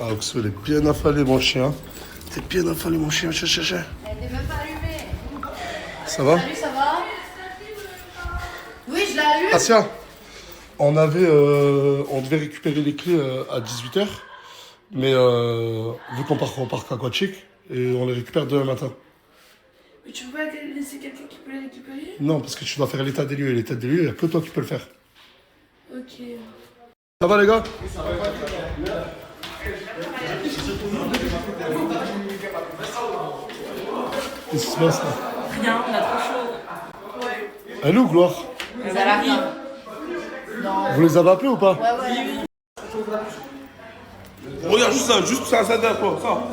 Ah, Oxo, il est bien affalé, mon chien. T'es bien affalé, mon chien. Elle n'est même pas allumée. Ça va? Salut, ça va? Oui, je l'ai allumée. Ah, tiens. On devait récupérer les clés à 18h. Mais vu qu'on part au parc aquatique, et on les récupère demain matin. Mais tu peux pas laisser quelqu'un qui peut les récupérer? Non, parce que tu dois faire l'état des lieux. Et l'état des lieux, il n'y a que toi qui peux le faire. Ok. Ça va, les gars? Qu'est-ce qui se passe là? Rien, on a trop chaud. Elle est où, Gloire? Elle arrive. Vous les avez appelés ou pas? Regarde juste ça d'accord, ça.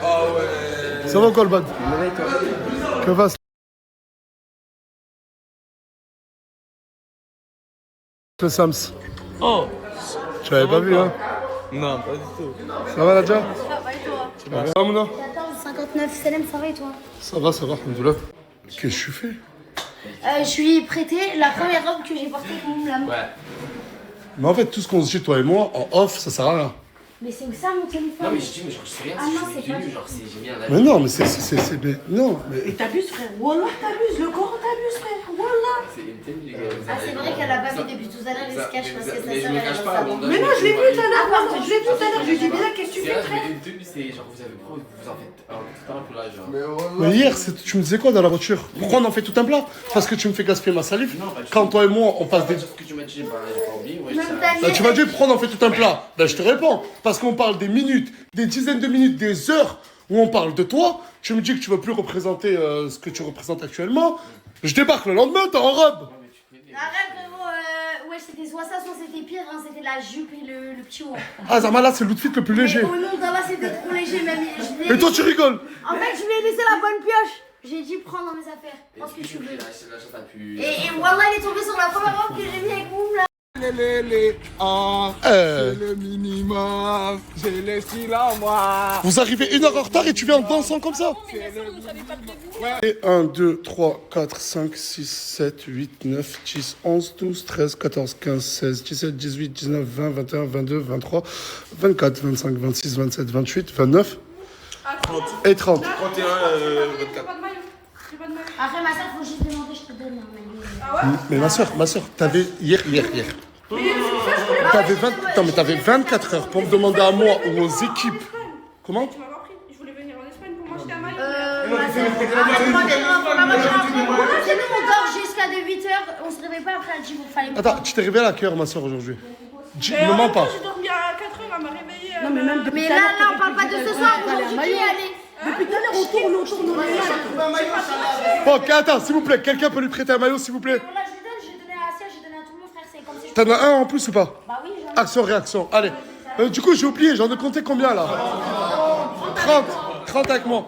Ah ouais. Ça va, Colbad? Que va? Le Sams. Oh. Tu l'avais pas vu, hein? Non, pas du tout. Ça va, Nadja? Ça va et toi? Ça va, Mouna? 59, Salem, ça va et toi? Ça va, alhamdoulilah. Qu'est-ce que je fais? Je lui ai prêté la première robe que j'ai portée avec mon blâme. Ouais. Mais en fait, tout ce qu'on se dit, toi et moi, en off, ça sert à rien. Mais c'est ça mon téléphone. Non mais je dis mais genre c'est rien, Ah non, c'est c'est pas tenu, du- genre c'est j'ai mis un Mais non, mais non, mais... Mais t'abuses, frère. Wallah, t'abuses. Le Coran t'abuse, frère. Wallah. c'est une tenue les gars. Ah, c'est vrai qu'elle a pas vu depuis tout à l'heure, elle se cache parce que sa Mais je soeur me elle cache est pas, dans mon Mais non, je l'ai vu tout à l'heure. Ah, pardon. Je l'ai vu tout à l'heure. Je lui ai dit, mais là, qu'est-ce que tu C'est fais, vrai, frère? mais une tenue c'est genre vous avez pourquoi vous en faites un tout un plat genre. Mais hier, tu me disais quoi dans la voiture? Pourquoi on en fait tout un plat? Parce que tu me fais gaspiller ma salive. Non, pas du Quand tout. toi et moi, on passe des... Ce que tu m'as dit, j'ai pas oublié, ouais, Même ça- ta Tu m'as dit pourquoi on en fait tout un plat? Ben je te réponds. Parce qu'on parle des minutes, des dizaines de minutes, des heures où on parle de toi. Tu me dis que tu veux plus représenter ce que tu représentes actuellement. Je débarque le lendemain, t'es en robe. Arrête frérot, ouais c'était soit ça, soit c'était pire, hein, c'était la jupe et le petit haut. Ah Zama, là c'est l'outfit le plus léger. Mais au nom d'Allah c'était trop léger même. Et toi tu rigoles. En fait je lui ai laissé la bonne pioche. J'ai dit prends dans mes affaires, prends ce que tu veux. La chance a pu. Et Wallah il est tombé sur la première robe que j'ai mis avec vous là. Le minimum, j'ai le style en moi. Vous arrivez 1 heure en retard et tu viens en dansant comme ça. Et 1, 2, 3, 4, 5, 6, 7, 8, 9, 10, 11, 12, 13, 14, 15, 16, 17, 18, 19, 20, 21, 22, 23, 24, 25, 26, 27, 28, 29 et 30. 31, 24. Après ma soeur faut juste demander, je te donne. Hein, Mais ma soeur, t'avais hier. T'avais 24 heures pour me demander à moi ou aux équipes. Comment? Tu m'avais appris, je voulais venir en Espagne pour manger à Maillot. C'est nous on dort jusqu'à de 8h, on se réveille pas après la gym, il fallait. Attends, tu t'es réveillé à quelle heure ma soeur aujourd'hui? Ne mens pas. J'ai dormi à 4h, elle m'a réveillée. Non, mais même depuis Mais tout à là l'heure, on parle pas de ce soir, aujourd'hui qui est allé. depuis tout à l'heure, on tourne. Ok, attends, s'il vous plaît, quelqu'un peut lui prêter un maillot, s'il vous plaît? Là j'ai donné à Asia, j'ai donné à tout mon frère, c'est comme si je... T'en as un en plus ou pas? Bah oui j'en ai. Action, réaction, allez. Du coup, j'ai oublié, j'en ai compté combien là? 30 avec moi.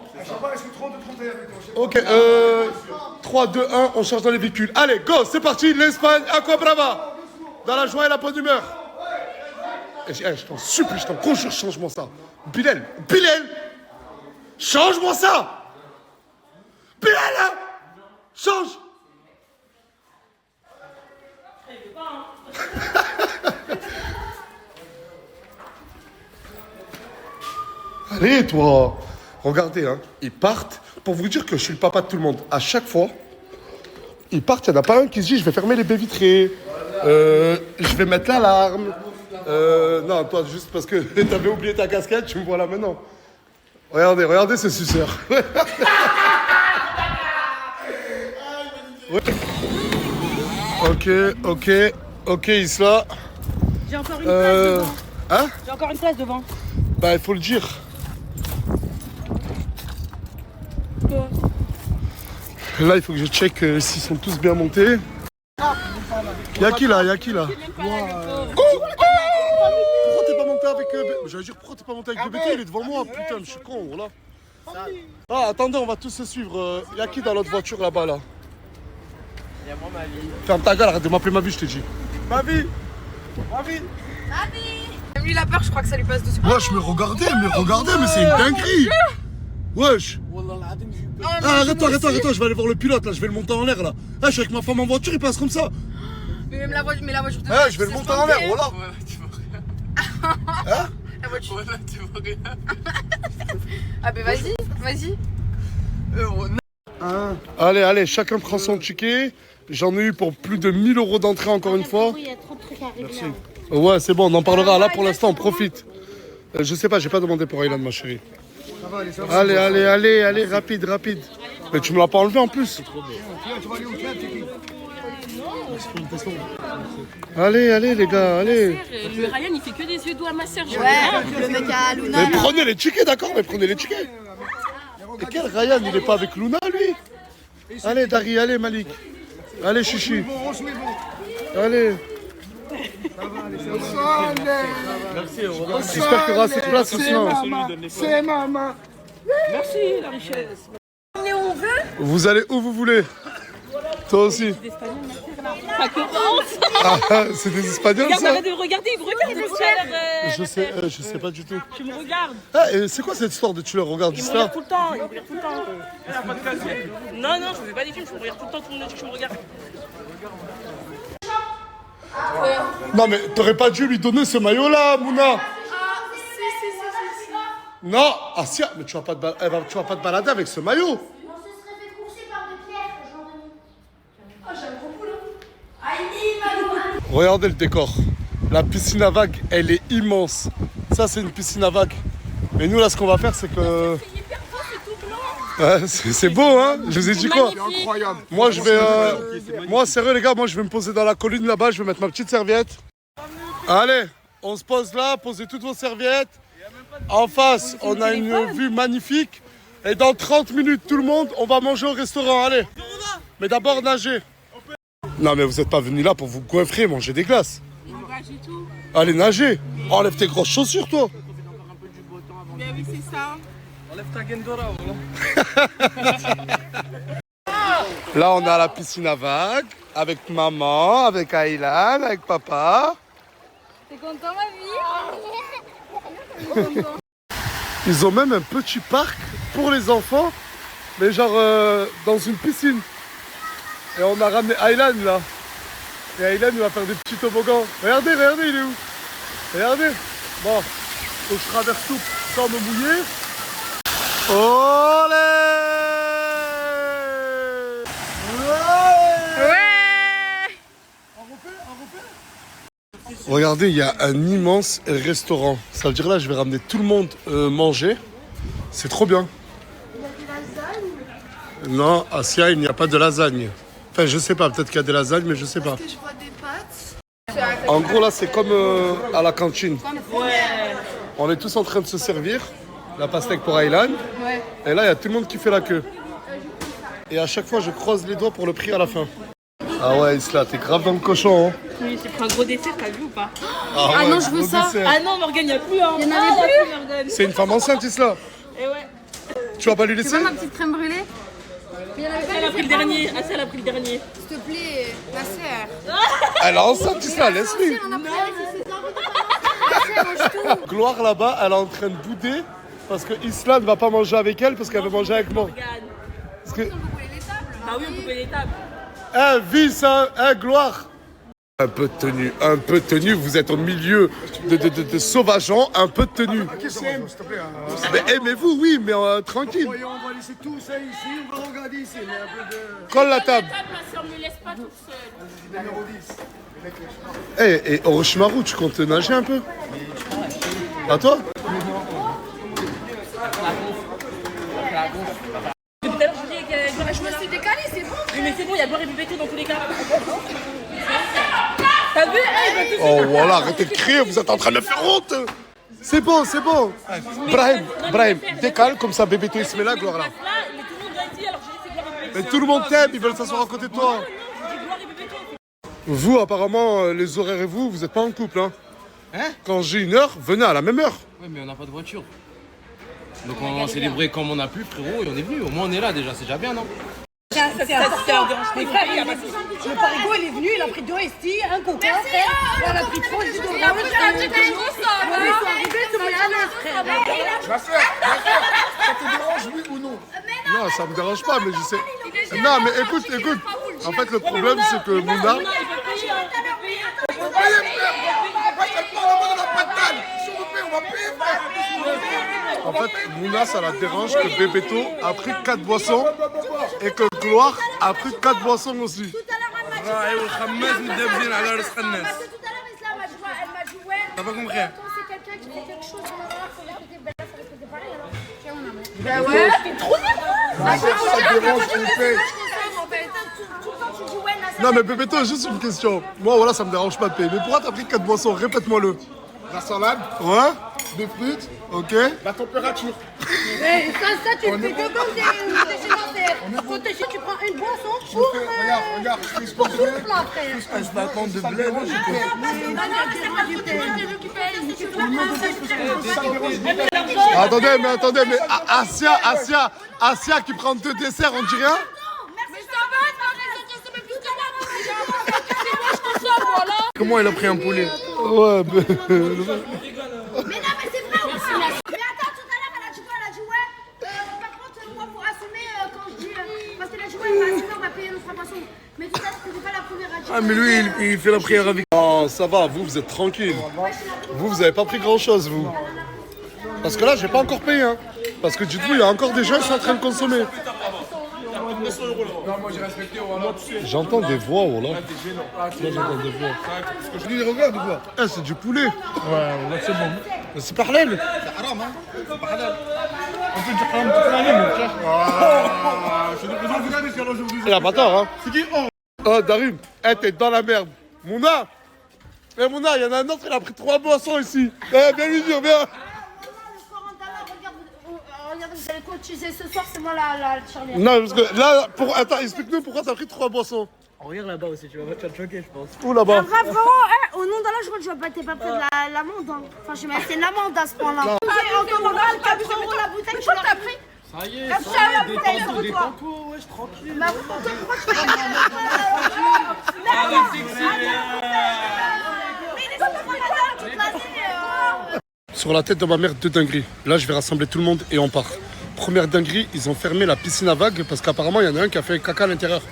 Ok, 3, 2, 1, on change dans les véhicules. Allez, go, c'est parti, l'Espagne, Aqua Brava. Dans la joie et la bonne humeur. Et je t'en supplie, je t'en conjure, change-moi ça. Bilal, change-moi ça. Bilal, change. Allez, toi. Regardez, hein, ils partent. Pour vous dire que je suis le papa de tout le monde. À chaque fois, ils partent, il n'y en a pas un qui se dit je vais fermer les baies vitrées. Je vais mettre l'alarme. Non, toi, juste parce que t'avais oublié ta casquette, tu me vois là maintenant. Regardez ce suceur. Ouais. Ok, Isla. J'ai encore une place devant. Hein? J'ai encore une place devant. Bah, il faut le dire. Quoi? Là, il faut que je check s'ils sont tous bien montés. Y'a qui là? Pourquoi t'es pas monté avec j'allais dire pourquoi t'es pas monté avec BBT? Il est devant moi, putain, je suis con, voilà. Ah, attendez, on va tous se suivre. Y'a qui dans l'autre voiture là-bas là? Y'a moi, ma vie. Ferme ta gueule, arrête de m'appeler ma vie, je t'ai dit. Ma vie. Lui, il a peur, je crois que ça lui passe dessus. Wesh, mais regardez, mais c'est une dinguerie. Wesh. Ah, arrête-toi, je vais aller voir le pilote là, je vais le monter en l'air là. Ah, je suis avec ma femme en voiture, il passe comme ça. Mais même la voiture de Ah, je vais le monter en l'air, voilà. Ouais, tu vois rien. Hein? La voiture. Ouais, là, tu vois rien. Ah bah vas-y, vas-y. Allez, allez, chacun prend son ticket. J'en ai eu pour plus de 1000 € d'entrée encore une fois. Il y a trop de trucs à régler. Merci. Ouais, c'est bon, on en parlera. Là, pour l'instant, on profite. Je sais pas, j'ai pas demandé pour Aylan, ma chérie. Allez, allez, allez, allez, rapide, rapide. Mais tu me l'as pas enlevé en plus. Allez, allez, les gars, allez. Le Ryan, il fait que des yeux doux à ma sœur. Ouais, le mec à Luna. Mais prenez les tickets, d'accord? Mais prenez les tickets. Et quel Ryan? Il est pas avec Luna, lui? Allez, Dari, allez, Malik. Allez, Chichi. Allez. J'espère qu'il y aura assez de place sinon. C'est maman. Merci, la richesse. On est où on veut. Vous allez où vous voulez. Toi aussi. Pas que honte. Ah, c'est des Espagnols, Regarde, ça? arrête de me regarder, il me regarde. Je sais pas du tout. Tu me regardes. Ah, et c'est quoi cette histoire de tueur? Regarde, Il me ça. regarde tout le temps, il me regarde tout le temps. Non, non, je fais pas des films, je me regarde tout le temps, tout le monde dit que je me regarde. Non, mais t'aurais pas dû lui donner ce maillot-là, Mouna. Non, Asia, mais tu vas pas te balader avec ce maillot. On se serait fait courser par des pierres, Jean-Denis. Oh, j'ai un gros boulot. Regardez le décor. La piscine à vagues, elle est immense. Ça, c'est une piscine à vagues. Mais nous, là, ce qu'on va faire, c'est que... Ouais, c'est beau, hein? Je vous ai dit quoi? Incroyable. Moi, je vais... Moi, sérieux, les gars, moi, je vais me poser dans la colline là-bas. Je vais mettre ma petite serviette. Allez, on se pose là. Posez toutes vos serviettes. En face, on a une vue magnifique. Et dans 30 minutes, tout le monde, on va manger au restaurant. Allez. Mais d'abord, nager. Non, mais vous n'êtes pas venus là pour vous goinfrer, manger des glaces. Allez, nager. Enlève tes grosses chaussures, toi. Mais oui, c'est ça. Enlève ta Gendora, Là, on est à la piscine à vagues. Avec maman, avec Aylan, avec papa. T'es content, ma vie? Ils ont même un petit parc pour les enfants, mais genre dans une piscine. Et on a ramené Aylan là. Et Aylan, il va faire des petits toboggans. Regardez, regardez, il est où? Regardez. Bon, faut que je traverse tout sans me mouiller. Olé! Regardez, il y a un immense restaurant. Ça veut dire là, je vais ramener tout le monde manger. C'est trop bien. Il y a des lasagnes. Non, Asia, il n'y a pas de lasagne. Enfin, je sais pas, peut-être qu'il y a des lasagnes, mais je sais pas. Que je vois des pâtes. En gros, là, c'est comme à la cantine. On est tous en train de se servir. La pastèque pour Aylan. Et là, il y a tout le monde qui fait la queue. Et à chaque fois, je croise les doigts pour le prix à la fin. Ah ouais, Isla, t'es grave dans le cochon, hein. Oui, j'ai pris un gros dessert, t'as vu ou pas? Ah non, je veux gros ça. dessert. Ah non, Morgane, il n'y a plus, hein. Il y en avait plus, Morgane. C'est une femme enceinte, Isla. Et ouais. Tu vas pas lui Tu laisser? vois ma petite crème brûlée? Mais il y en avait pas, Elle a pris le dernier. Ah, ça, elle a pris le dernier. s'il te plaît, ma sœur. Elle est enceinte, Isla, laisse-lui. On a pris un, c'est Gloire là-bas, elle est en train de bouder parce que Isla ne va pas manger avec elle parce qu'elle veut manger avec moi. Morgane. Parce que... Ah oui, on peut payer les tables. Vice, Gloire. Un peu de tenue, vous êtes au milieu de sauvageons, un peu de tenue. s'il te plaît. Mais aimez-vous, oui, mais tranquille. On va laisser tout ça ici, on va regarder ici. Mais un peu de Colle la table. Ma soeur me laisse pas toute seule. numéro 10. Et Orochimaru, tu comptes nager un peu? À toi? Depuis tout à l'heure, je dis qu'elle doit Je me suis décalée, c'est bon. Oui, mais c'est bon, il y a boire et bébé dans tous les cas. T'as vu? Elle va tout Oh voilà, arrêtez de crier, vous êtes en train de me faire honte. C'est bon, c'est bon. Brahim, décale, comme ça bébé il se met là, Gloire là. là, mais tout le monde doit être dit, alors j'ai dit c'est boire et bébé. Mais tout le monde t'aime, ils veulent s'asseoir à côté de toi. J'ai dit boire et bébé. Vous, apparemment, les horaires et vous n'êtes pas en couple, hein? Quand j'ai une heure, venez à la même heure. Ouais, mais on n'a pas de voiture. Donc on s'est débrouillé comme on a pu, frérot, et on est venu. Au moins on est là déjà, c'est déjà bien, non? C'est un dérange. Les frères, le parigo, il est venu, il a pris 2 ST, un coca, frère. On a pris 3 ST. On est arrivé, tout le monde à l'aise, frère. Ma soeur, ça te dérange, oui ou non? Non, ça me dérange pas, mais je sais. Non, mais écoute. En fait, le problème, c'est que Mouna. Voyez, frère, moi, je parle, on n'a pas de dalle. En fait, Mouna, ça la dérange que Bébéto a pris 4 boissons et que Gloire a pris 4 boissons aussi. ايوه الخماس مدبزين على رزق الناس. T'as pas compris. Quand c'est quelqu'un qui fait quelque chose, faut répéter, ben là, faut répéter pareil alors. Tiens, on a mal. Bah ouais, t'es trop nul. Non mais Bébéto, juste une question. Moi voilà, ça me dérange pas de payer. Mais pourquoi t'as pris 4 boissons? Répète-moi-le. La salade, Ouais. des frites, Ok. la température. Eh, ça, tu le fais que quand t'es sédentaire. Quand t'es chez, tu prends une boisson pour Regarde, je fais pour tout le plat, frère. Je m'attends de blé. Attendez, mais Asia qui prend 2 desserts, on dit rien? Comment elle a pris un poulet? Ouais, Mais non, mais c'est vrai ou pas? Mais attends, tout à l'heure, elle a dit quoi? Elle a dit ouais. Par contre, moi, faut assumer quand je dis. Parce qu'elle a dit ouais, on va assumer, on va payer notre boisson. Mais tout à l'heure, c'était pas la première à dire. Ah mais lui il fait la prière avec. Non, ça va, vous êtes tranquille. Vous avez pas pris grand chose, vous. Parce que là, j'ai pas encore payé, hein. Parce que dites-vous, il y a encore des gens qui sont en train de consommer. J'entends des voix, oh là. Là, j'entends des voix. Ce que je dis, regarde ou quoi? Eh, c'est du poulet. Ouais, là c'est bon. C'est pas halal. C'est haram, hein? C'est pas halal. On peut dire haram toute l'année, mon frère. Je suis de plus en plus allé sur aujourd'hui. Il a pas tort, hein. C'est qui? Oh! Oh, Darim, eh, t'es dans la merde. Mouna. Eh, Mouna, il y en a un autre, il a pris 3 boissons ici. Eh, viens lui dire, viens. Regarde, vous allez cotiser ce soir, c'est moi la charnière. Non, parce que là, attends, explique-nous pourquoi t'as pris 3 boissons. Regarde là-bas aussi, tu vas te choquer, je pense. Où là-bas? Bref, frérot, au nom d'Allah, je crois que je vais pas t'es pas près de l'amende. Hein. Enfin, je vais mettre une amende à ce point-là. En moral, 4 euros la bouteille, tu l'as pris. Ça y est, détends-toi, détends-toi, wesh, tranquille. Mais pourquoi tu fais ça? Sur la tête de ma mère, 2 dingueries. Là, je vais rassembler tout le monde et on part. Première dinguerie, ils ont fermé la piscine à vagues parce qu'apparemment, il y en a un qui a fait caca à l'intérieur.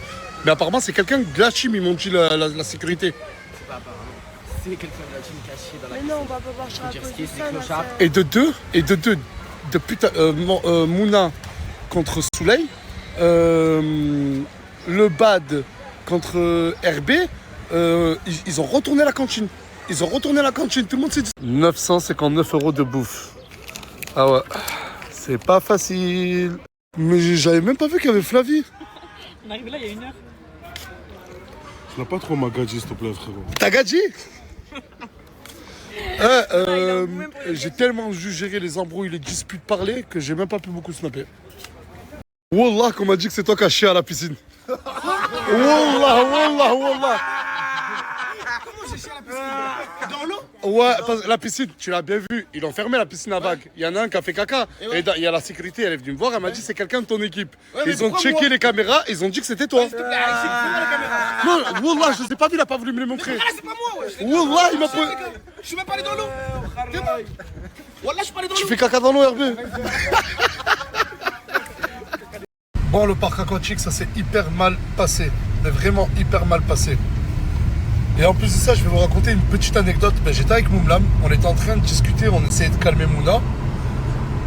Mais apparemment, c'est quelqu'un de la team, ils m'ont dit la sécurité. C'est quelqu'un de la team caché dans la Mais non, on va pas marcher à cause de ça. Et de deux, de putain, Mouna contre Souley, le Bad contre RB, ils ont retourné la cantine. Tout le monde s'est dit. 959 € de bouffe. Ah ouais, c'est pas facile. Mais j'avais même pas vu qu'il y avait Flavie. On est arrivé là il y a 1 heure. Tu n'as pas trop magadji, s'il te plaît, frérot. T'as gadji? J'ai tellement dû gérer les embrouilles, les disputes parlées que j'ai même pas pu beaucoup snapper. Wallah, qu'on m'a dit que c'est toi qui as chié à la piscine. Wallah. Comment j'ai chié à la piscine? Dans l'eau? Ouais, parce que la piscine, tu l'as bien vu, ils ont fermé la piscine à vagues. Il y en a un qui a fait caca. Et il y a la sécurité, elle est venue me voir, elle m'a dit c'est quelqu'un de ton équipe. Ils ont checké les caméras, ils ont dit que c'était toi. Non, Wallah, je ne sais pas vu, il a pas voulu me les montrer. Ah, c'est pas moi, ouais. Wallah, il m'a pas. Je suis même pas allé dans l'eau. Wallah, je suis pas allé dans l'eau. Tu fais caca dans l'eau, Hervé. Bon, le parc aquatique, ça s'est hyper mal passé. Mais vraiment hyper mal passé. Et en plus de ça, je vais vous raconter une petite anecdote. J'étais avec Moumlam, on était en train de discuter, on essayait de calmer Mouna.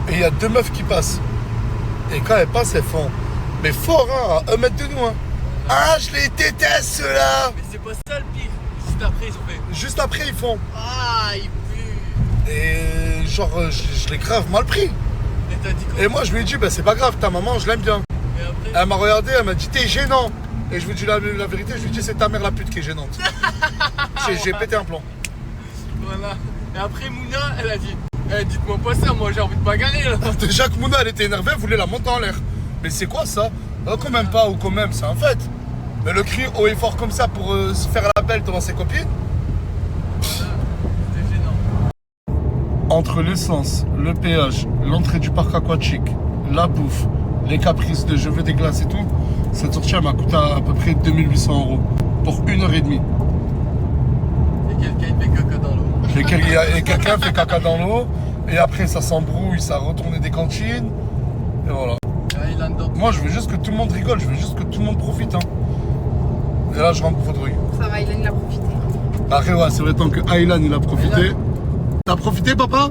Et il y a 2 meufs qui passent. Et quand elles passent, elles font. Mais fort, hein, à 1 mètre de nous. Hein. Ah, je les déteste, ceux-là. Mais c'est pas ça le pire. Juste après, ils ont fait. Juste après, ils font. Ah, il pue. Et genre, je l'ai grave mal pris. Et t'as dit quoi? Et moi, je lui ai dit, bah, c'est pas grave, ta maman, je l'aime bien. Et après? Elle m'a regardé, elle m'a dit, t'es gênant. Et je vous dis la vérité, je lui dis, c'est ta mère la pute qui est gênante. J'ai pété un plomb. Voilà. Et après, Mouna, elle a dit, dites-moi pas ça, moi j'ai envie de bagarrer là. Déjà que Mouna, elle était énervée, elle voulait la monter en l'air. Mais c'est quoi ça? Quand même pas ou quand même, c'est un fait. Mais le cri haut et fort comme ça pour se faire la belle devant ses copines. C'était gênant. Entre l'essence, le péage, l'entrée du parc aquatique, la bouffe, les caprices de je veux des glaces et tout, cette sortie elle m'a coûté à peu près 2800 € pour 1h30. Et quelqu'un fait caca dans l'eau. Et quelqu'un fait caca dans l'eau, et après ça s'embrouille, ça retourne des cantines, et voilà. Moi je veux juste que tout le monde rigole, je veux juste que tout le monde profite. Hein. Et là je rentre pour Vaudreuil. Ça va, Aylan il a profité. Après ouais, c'est vrai tant que Aylan il a profité. T'as profité papa?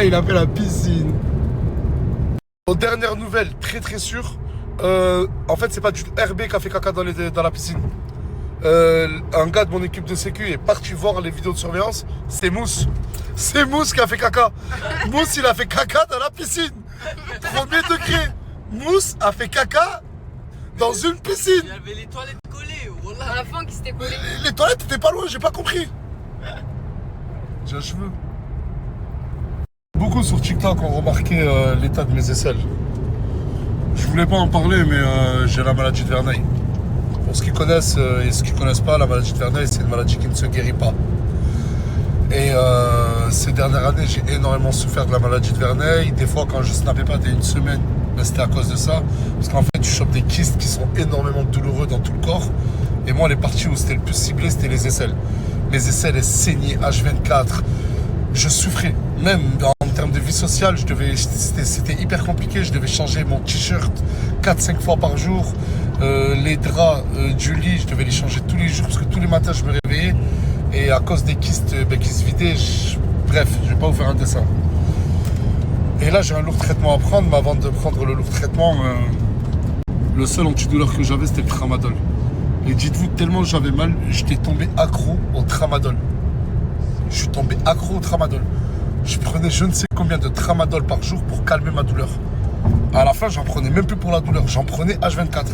Il a fait la piscine. Aux dernières nouvelles, très très sûr. En fait, c'est pas du tout RB qui a fait caca dans la piscine. Un gars de mon équipe de sécu est parti voir les vidéos de surveillance. C'est Mousse. C'est Mousse qui a fait caca. Mousse, il a fait caca dans la piscine. Premier degré. Mousse a fait caca dans une piscine. Il y avait les toilettes collées. Voilà. À la fin qui s'était collé. Les toilettes étaient pas loin, j'ai pas compris. J'ai un cheveu. Beaucoup sur TikTok ont remarqué l'état de mes aisselles. Je voulais pas en parler, mais j'ai la maladie de Verneuil. Pour ceux qui connaissent et ceux qui connaissent pas, la maladie de Verneuil, c'est une maladie qui ne se guérit pas. Et ces dernières années, j'ai énormément souffert de la maladie de Verneuil. Des fois, quand je snappais pas dès une semaine, ben, c'était à cause de ça. Parce qu'en fait, tu chopes des kystes qui sont énormément douloureux dans tout le corps. Et moi, les parties où c'était le plus ciblé, c'était les aisselles. Mes aisselles, elles saignaient H24. Je souffrais. Même en termes de vie sociale, c'était hyper compliqué. Je devais changer mon t-shirt 4-5 fois par jour. Les draps du lit, je devais les changer tous les jours parce que tous les matins, je me réveillais. Et à cause des kystes qui se vidaient, bref, je vais pas vous faire un dessin. Et là, j'ai un lourd traitement à prendre, mais avant de prendre le lourd traitement, le seul antidouleur que j'avais, c'était le tramadol. Et dites-vous, tellement j'avais mal, j'étais tombé accro au tramadol. Je suis tombé accro au tramadol. Je prenais je ne sais combien de tramadol par jour pour calmer ma douleur. À la fin, j'en prenais même plus pour la douleur, j'en prenais H24.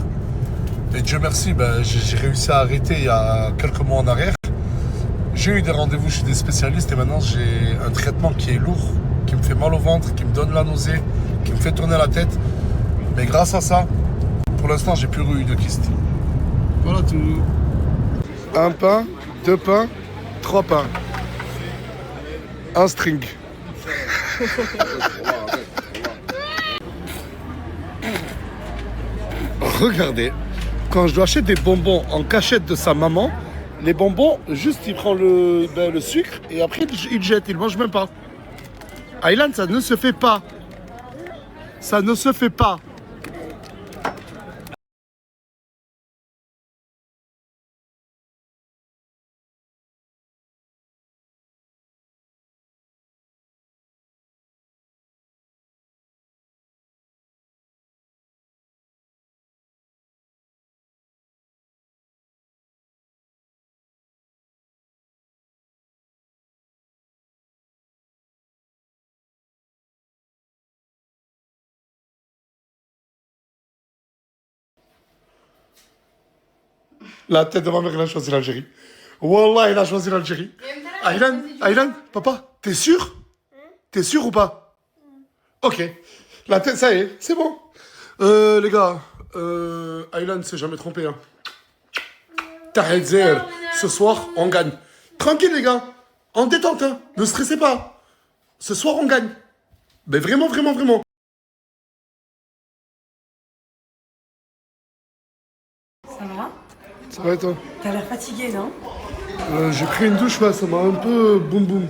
Et Dieu merci, ben, j'ai réussi à arrêter il y a quelques mois en arrière. J'ai eu des rendez-vous chez des spécialistes et maintenant j'ai un traitement qui est lourd, qui me fait mal au ventre, qui me donne la nausée, qui me fait tourner la tête. Mais grâce à ça, pour l'instant, j'ai plus eu de kyste. Voilà tout. Un pain, 2 pains, 3 pains. Un string. Regardez, quand je dois acheter des bonbons en cachette de sa maman, les bonbons, juste il prend le sucre et après il jette, il mange même pas. Aylan, ça ne se fait pas. Ça ne se fait pas. La tête de ma mère, il a choisi l'Algérie. Wallah, il a choisi l'Algérie. Aylan, papa, t'es sûr? T'es sûr ou pas? Ok. La tête, ça y est, c'est bon. Les gars, Aylan s'est jamais trompé. Hein. Tahedzer, ce soir, on gagne. Tranquille, les gars. En détente, hein. Ne stressez pas. Ce soir, on gagne. Mais vraiment, vraiment, vraiment. Ça va? Ça va et toi? T'as l'air fatigué, non? J'ai pris une douche, ouais, ça m'a un peu boum boum.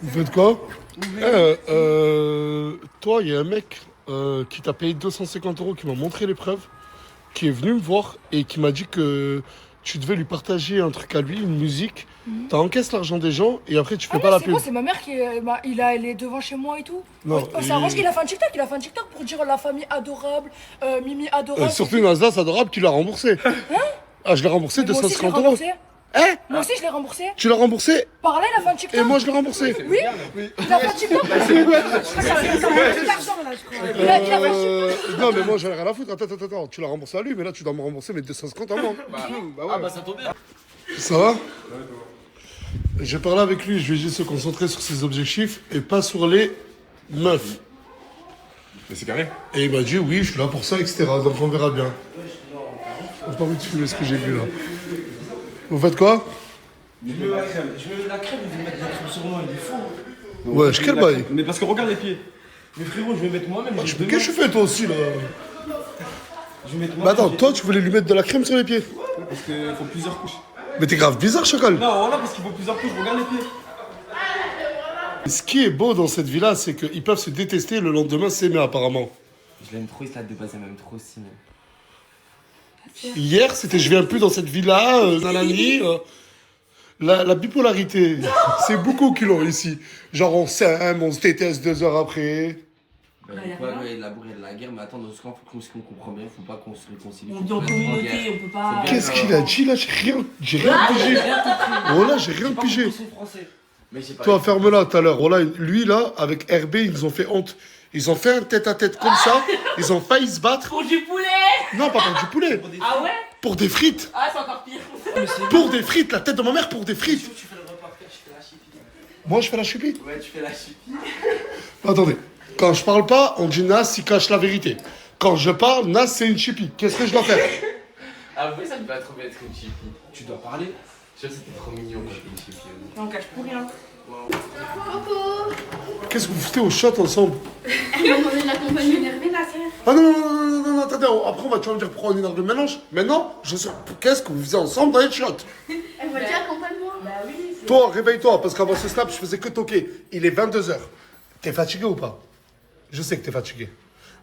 Vous faites quoi? Toi, il y a un mec qui t'a payé 250 € qui m'a montré les preuves, qui est venu me voir et qui m'a dit que tu devais lui partager un truc à lui, une musique. T'as encaissé l'argent des gens et après tu fais pas la pub. C'est ma mère qui elle est devant chez moi et tout. Non, C'est Arrange qu'il a fait un TikTok, pour dire la famille adorable, Mimi adorable. surtout une Aslas adorable, tu l'as remboursé. Hein? Ah, je l'ai remboursé 250 €. Hein? Moi aussi je l'ai remboursé. Tu l'as remboursé? Par là il a fait un TikTok. Et moi je l'ai remboursé. Oui. Il a fait un TikTok. Il a fait l'argent là je crois. Il a fait un TikTok. Non mais moi j'en ai rien à foutre. Attends. Tu l'as remboursé à lui, mais là tu dois me rembourser mes 250 à moi. Ah bah ça tombe bien. Ça va? J'ai parlé avec lui, je lui ai dit de se concentrer sur ses objectifs et pas sur les meufs. Mais c'est carré. Et il m'a dit oui, je suis là pour ça, etc. Donc on verra bien. J'ai pas envie de filmer ce que j'ai vu là. Vous faites quoi? Je mets la crème. Il veut mettre la crème sur moi, il est fou. Ouais, quel bail? Mais parce que regarde les pieds. Mais frérot, je vais mettre moi-même. Qu'est-ce que tu fais toi aussi là? Je vais mettre Mais attends, toi tu voulais lui mettre de la crème sur les pieds? Ouais, parce qu'il faut plusieurs couches. Mais t'es grave bizarre, Chacal. Non, voilà, parce qu'il faut plusieurs couches, regarde les pieds. Ce qui est beau dans cette vie-là, c'est qu'ils peuvent se détester et le lendemain s'aimer apparemment. Je l'aime trop, il se la dépasse, elle m'aime trop aussi. Mais... Hier, c'était je viens plus dans cette villa, nanani. La bipolarité, c'est beaucoup qui l'ont ici. Genre on s'aime, on se déteste 2 heures après. Bah, ouais, la bourre et de la guerre, mais attends, dans ce cas, faut qu'on comprend bien, faut pas qu'on se réconcilie. On dit en communauté, on peut pas. Qu'est-ce qu'il a dit là? J'ai rien pigé. Oh là, j'ai rien pigé. Toi, ferme-la tout à l'heure. Oh là, lui là, avec RB, ils nous ont fait honte. Ils ont fait un tête-à-tête comme ça. Ils ont failli se battre. Pour du poulet. Non, pas pour du poulet. Ah ouais? Pour des frites. Ah, c'est encore pire. Pour des frites, la tête de ma mère pour des frites. Tu fais le reportage, je fais la chipi. Moi, je fais la chupie. Ouais, tu fais la chipi. Attendez. Quand je parle pas, on dit Nas, il cache la vérité. Quand je parle, Nas, c'est une chipie. Qu'est-ce que je dois faire? Ah oui, ça me va trop bien être une chippie. Tu dois parler. Je sais, c'était trop mignon quand t'es une chippie. On cache pour rien. Qu'est-ce que vous foutez au shot ensemble? Elle m'a demandé de l'accompagner énervée, la sœur. Ah non, attendez. Après, on va toujours me dire pourquoi on est dans le mélange. Maintenant, je sais qu'est-ce que vous faisiez ensemble dans les shots. Elle m'a dit accompagne-moi. Bah oui. Toi, réveille-toi, parce qu'avant ce snap, je faisais que toquer. Il est 22h. T'es fatigué ou pas? Je sais que t'es fatigué.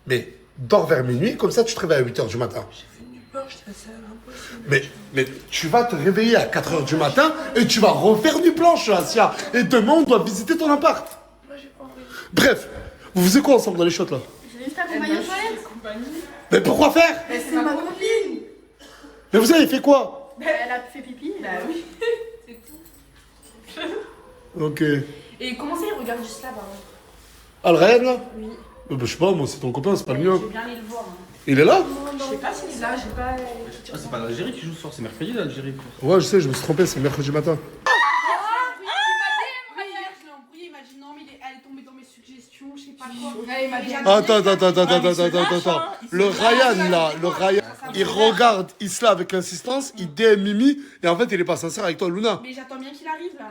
Mais dors vers minuit, comme ça tu te réveilles à 8h du matin. J'ai fait du beurre, je te impossible. Mais tu vas te réveiller à 4h du matin et tu vas refaire du planche, Asia. Et demain, on doit visiter ton appart. Moi, j'ai pas envie. Bref, vous faisiez quoi ensemble dans les shots là? J'ai juste accompagné aux toilettes. Mais pourquoi faire? Mais c'est ma copine. Mais vous avez fait quoi? Elle a fait pipi. Bah oui. C'est tout. Ok. Et comment ça, il regarde juste là, par contre? Alren là? Oui. Je sais pas, moi c'est ton copain, c'est pas le mien. Je vais bien aller le voir. Hein. Il est là? Je sais pas s'il est là, j'ai pas. Ah, c'est pas l'Algérie qui joue ce soir, c'est mercredi l'Algérie. Ouais, je sais, je me suis trompé, c'est mercredi matin. Il m'a dit non, mais elle est tombée dans mes suggestions, je sais pas quoi. Attends. Le Ryan là, il regarde Isla avec insistance, il DM Mimi, et en fait il est pas sincère avec toi, Luna. Mais j'attends bien qu'il arrive là.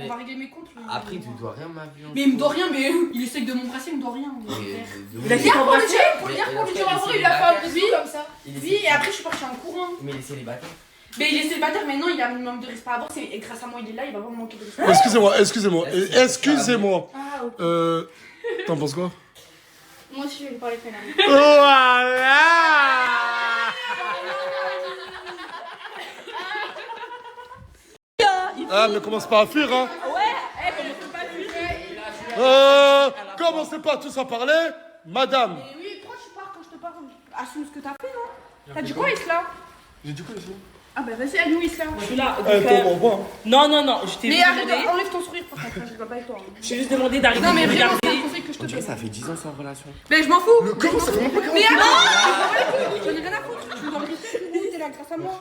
On va régler mes comptes. Après, tu dois rien, ma vie. Mais il me doit rien, mais il essaye de m'embrasser, il me doit rien. Il a dit qu'on va dire, Pour dire en vrai, il a fait un bisou comme ça. Oui, et après je suis partie en courant. Mais il est célibataire. Mais il est célibataire, mais non, il a un minimum de respect à avoir. Et grâce à moi, il est là, il va pas me manquer de respect. Excusez-moi. Ah, ok. T'en penses quoi? Moi aussi, je vais lui parler pénal. Voilà. Ah, mais commence pas à fuir, hein. Commencez pas tous à parler, madame. Mais oui, pourquoi tu pars quand je te parle? Assume ce que t'as fait, non? T'as dit quoi, Isla? J'ai dit quoi ici? Ah bah vas-y, aide-nous, Isla. Je suis là. Non, je t'ai Mais juste arrête, demandé. enlève ton sourire, par contre, je vais pas avec toi. Je t'ai juste demandé d'arrêter Non, de mais me vraiment, regarder. c'est un conseil que je te donne. Ça fait 10 ans sans relation. Mais je m'en fous. Comment ça fait même pas Mais attends, j'en ai rien à foutre. Tu me dois me respect, t'es là grâce à moi.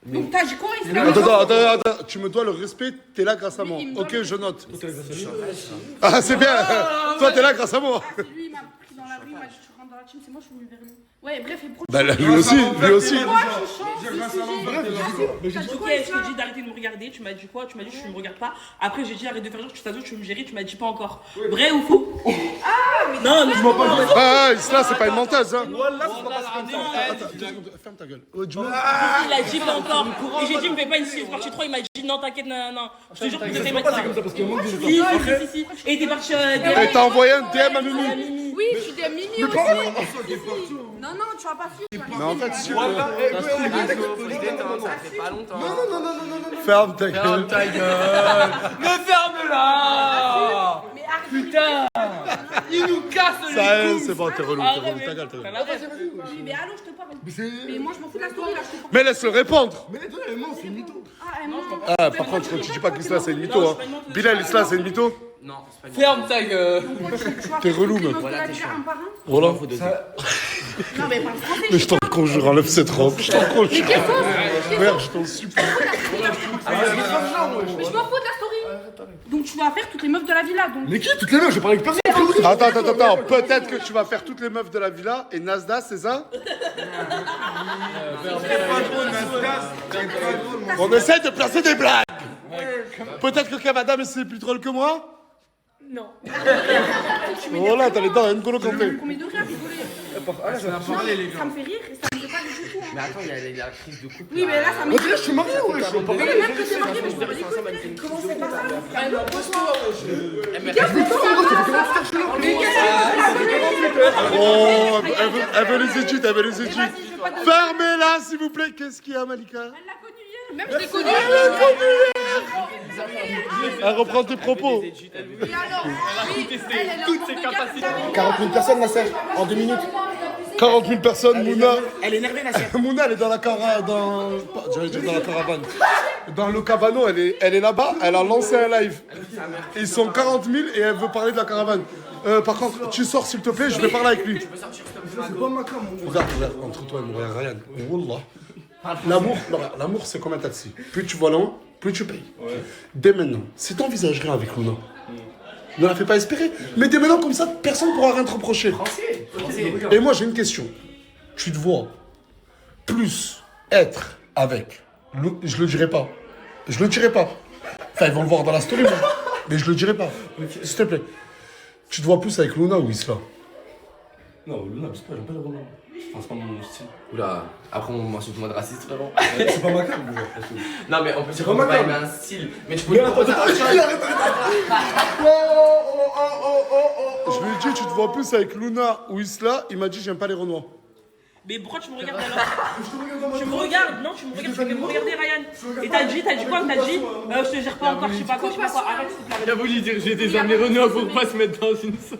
Donc t'as dit quoi, Isla? Attends, tu me dois le respect, t'es là grâce à moi. Ok, je note. Ah, c'est bien. Toi, t'es là grâce à moi. C'est lui, il m'a pris dans la rue, il m'a dit tu rentres dans la team, c'est moi, je suis venu vers lui. Ouais, bref, et pour Bah, lui aussi. moi, je change de sujet. T'as dit Ok, quoi, je t'ai Isla? dit d'arrêter de me regarder. Tu m'as dit quoi? Tu m'as dit je ne me regarde pas. Après, j'ai dit arrête de faire genre, tu t'assois, tu veux me gérer. Tu m'as dit pas encore. Vrai ou faux? Non, mais je m'en parle. Ah, Isla, c'est pas une menteuse, hein. Ferme ta gueule. Il a dit pas encore. Et j'ai dit me fais pas une partie 3. Il m'a dit non, t'inquiète, non. Je te jure que je t'ai pas dit. Si. Et t'es parti. Et t'as envoyé un DM à Mimi. Oui, tu dis Mimi aussi. Non, tu vas pas suivre. Mais en fait, si. Ça fait pas longtemps. Ferme ta gueule. Mais ferme-la. Mais arrête. Putain. Il nous casse Ça les y est, couilles. c'est bon, t'es relou. Ta gueule. Oui, mais allô, je te parle. Mais moi, je m'en fous de la story là, je te parle. Mais laisse-le répondre. Ah, elle ment. Ah, par contre, tu dis pas qu'Isla, c'est une mytho, hein. Bilal, Isla, c'est une mytho. Non, c'est pas une Ferme ta gueule. T'es relou, meuf. Voilà, t'es un par un. Voilà. Non, mais parle français. Mais je t'en conjure, enlève cette robe. Je t'en conjure. Merde, je t'en supplie. Mais je m'en fous de la story. Donc tu vas faire toutes les meufs de la villa. Donc. Mais qui toutes les meufs? J'ai parlé avec personne. Attends. Peut-être que tu vas faire toutes les meufs de la villa et Nasda, c'est ça? On essaie de placer des blagues. Peut-être que Kev Adam c'est plus drôle que moi? Non. Oh là, t'as les dents à N'Golo Kanté. Combien de rire rigoler? Ça me fait rire et ça me fait pas rire du tout. Mais attends, il y a la crise de couple. Oui, mais là, ça me fait rire. Je suis marié, ouais. Mais même que t'es marié, mais je me bats les couilles. Comment c'est pas ça? Oh, Elle veut les études, elle veut les études. Fermez-la, s'il vous plaît. Qu'est-ce qu'il y a, Malika? Elle l'a connue hier. Même je l'ai connue. Elle reprend tes propos. Et alors, oui, elle a toutes ses capacités. 40 000 personnes, Nasser, en 2 minutes. 40 000 personnes, Mouna. Elle est énervée, Nasser. Mouna, elle est dans la caravane. J'allais dire dans la caravane. Dans le cabanon, elle est là-bas. Elle a lancé un live. Ils sont 40 000 et elle veut parler de la caravane. Par contre, tu sors s'il te plaît, je vais parler avec lui. Regarde, entre toi et moi, Ryan. Wallah. L'amour, c'est comme un taxi. Plus tu vas loin, plus tu payes. Dès maintenant, si tu envisages rien avec Luna, ne la fais pas espérer. Mais dès maintenant, comme ça, personne ne pourra rien te reprocher. Et moi, j'ai une question. Tu te vois plus être avec... Je le dirai pas. Je le dirai pas. Enfin, ils vont le voir dans la story, mais je le dirai pas. S'il te plaît. Tu te vois plus avec Luna ou Isla? Non, Luna, parce que j'aime pas le Luna. Enfin, c'est pas mon style. Oula, après on m'insulte-moi de raciste, frérot. C'est pas ma carte, déjà. Non, mais on peut dire pas qu'on ma peut pas carte. aimer un style. Mais tu peux le proposer. Je lui ai dit, tu te vois plus avec Luna ou Isla? Il m'a dit, j'aime pas les Renois. Mais pourquoi tu me regardes alors? Tu me regardes? Non, tu me regardes, tu veux me regarder, Ryan. Et t'as dit quoi? T'as dit, je te gère pas encore, je sais pas quoi, arrête, s'il te plaît. Il a voulu dire j'ai des amis Renault pour pas se mettre dans une sauce.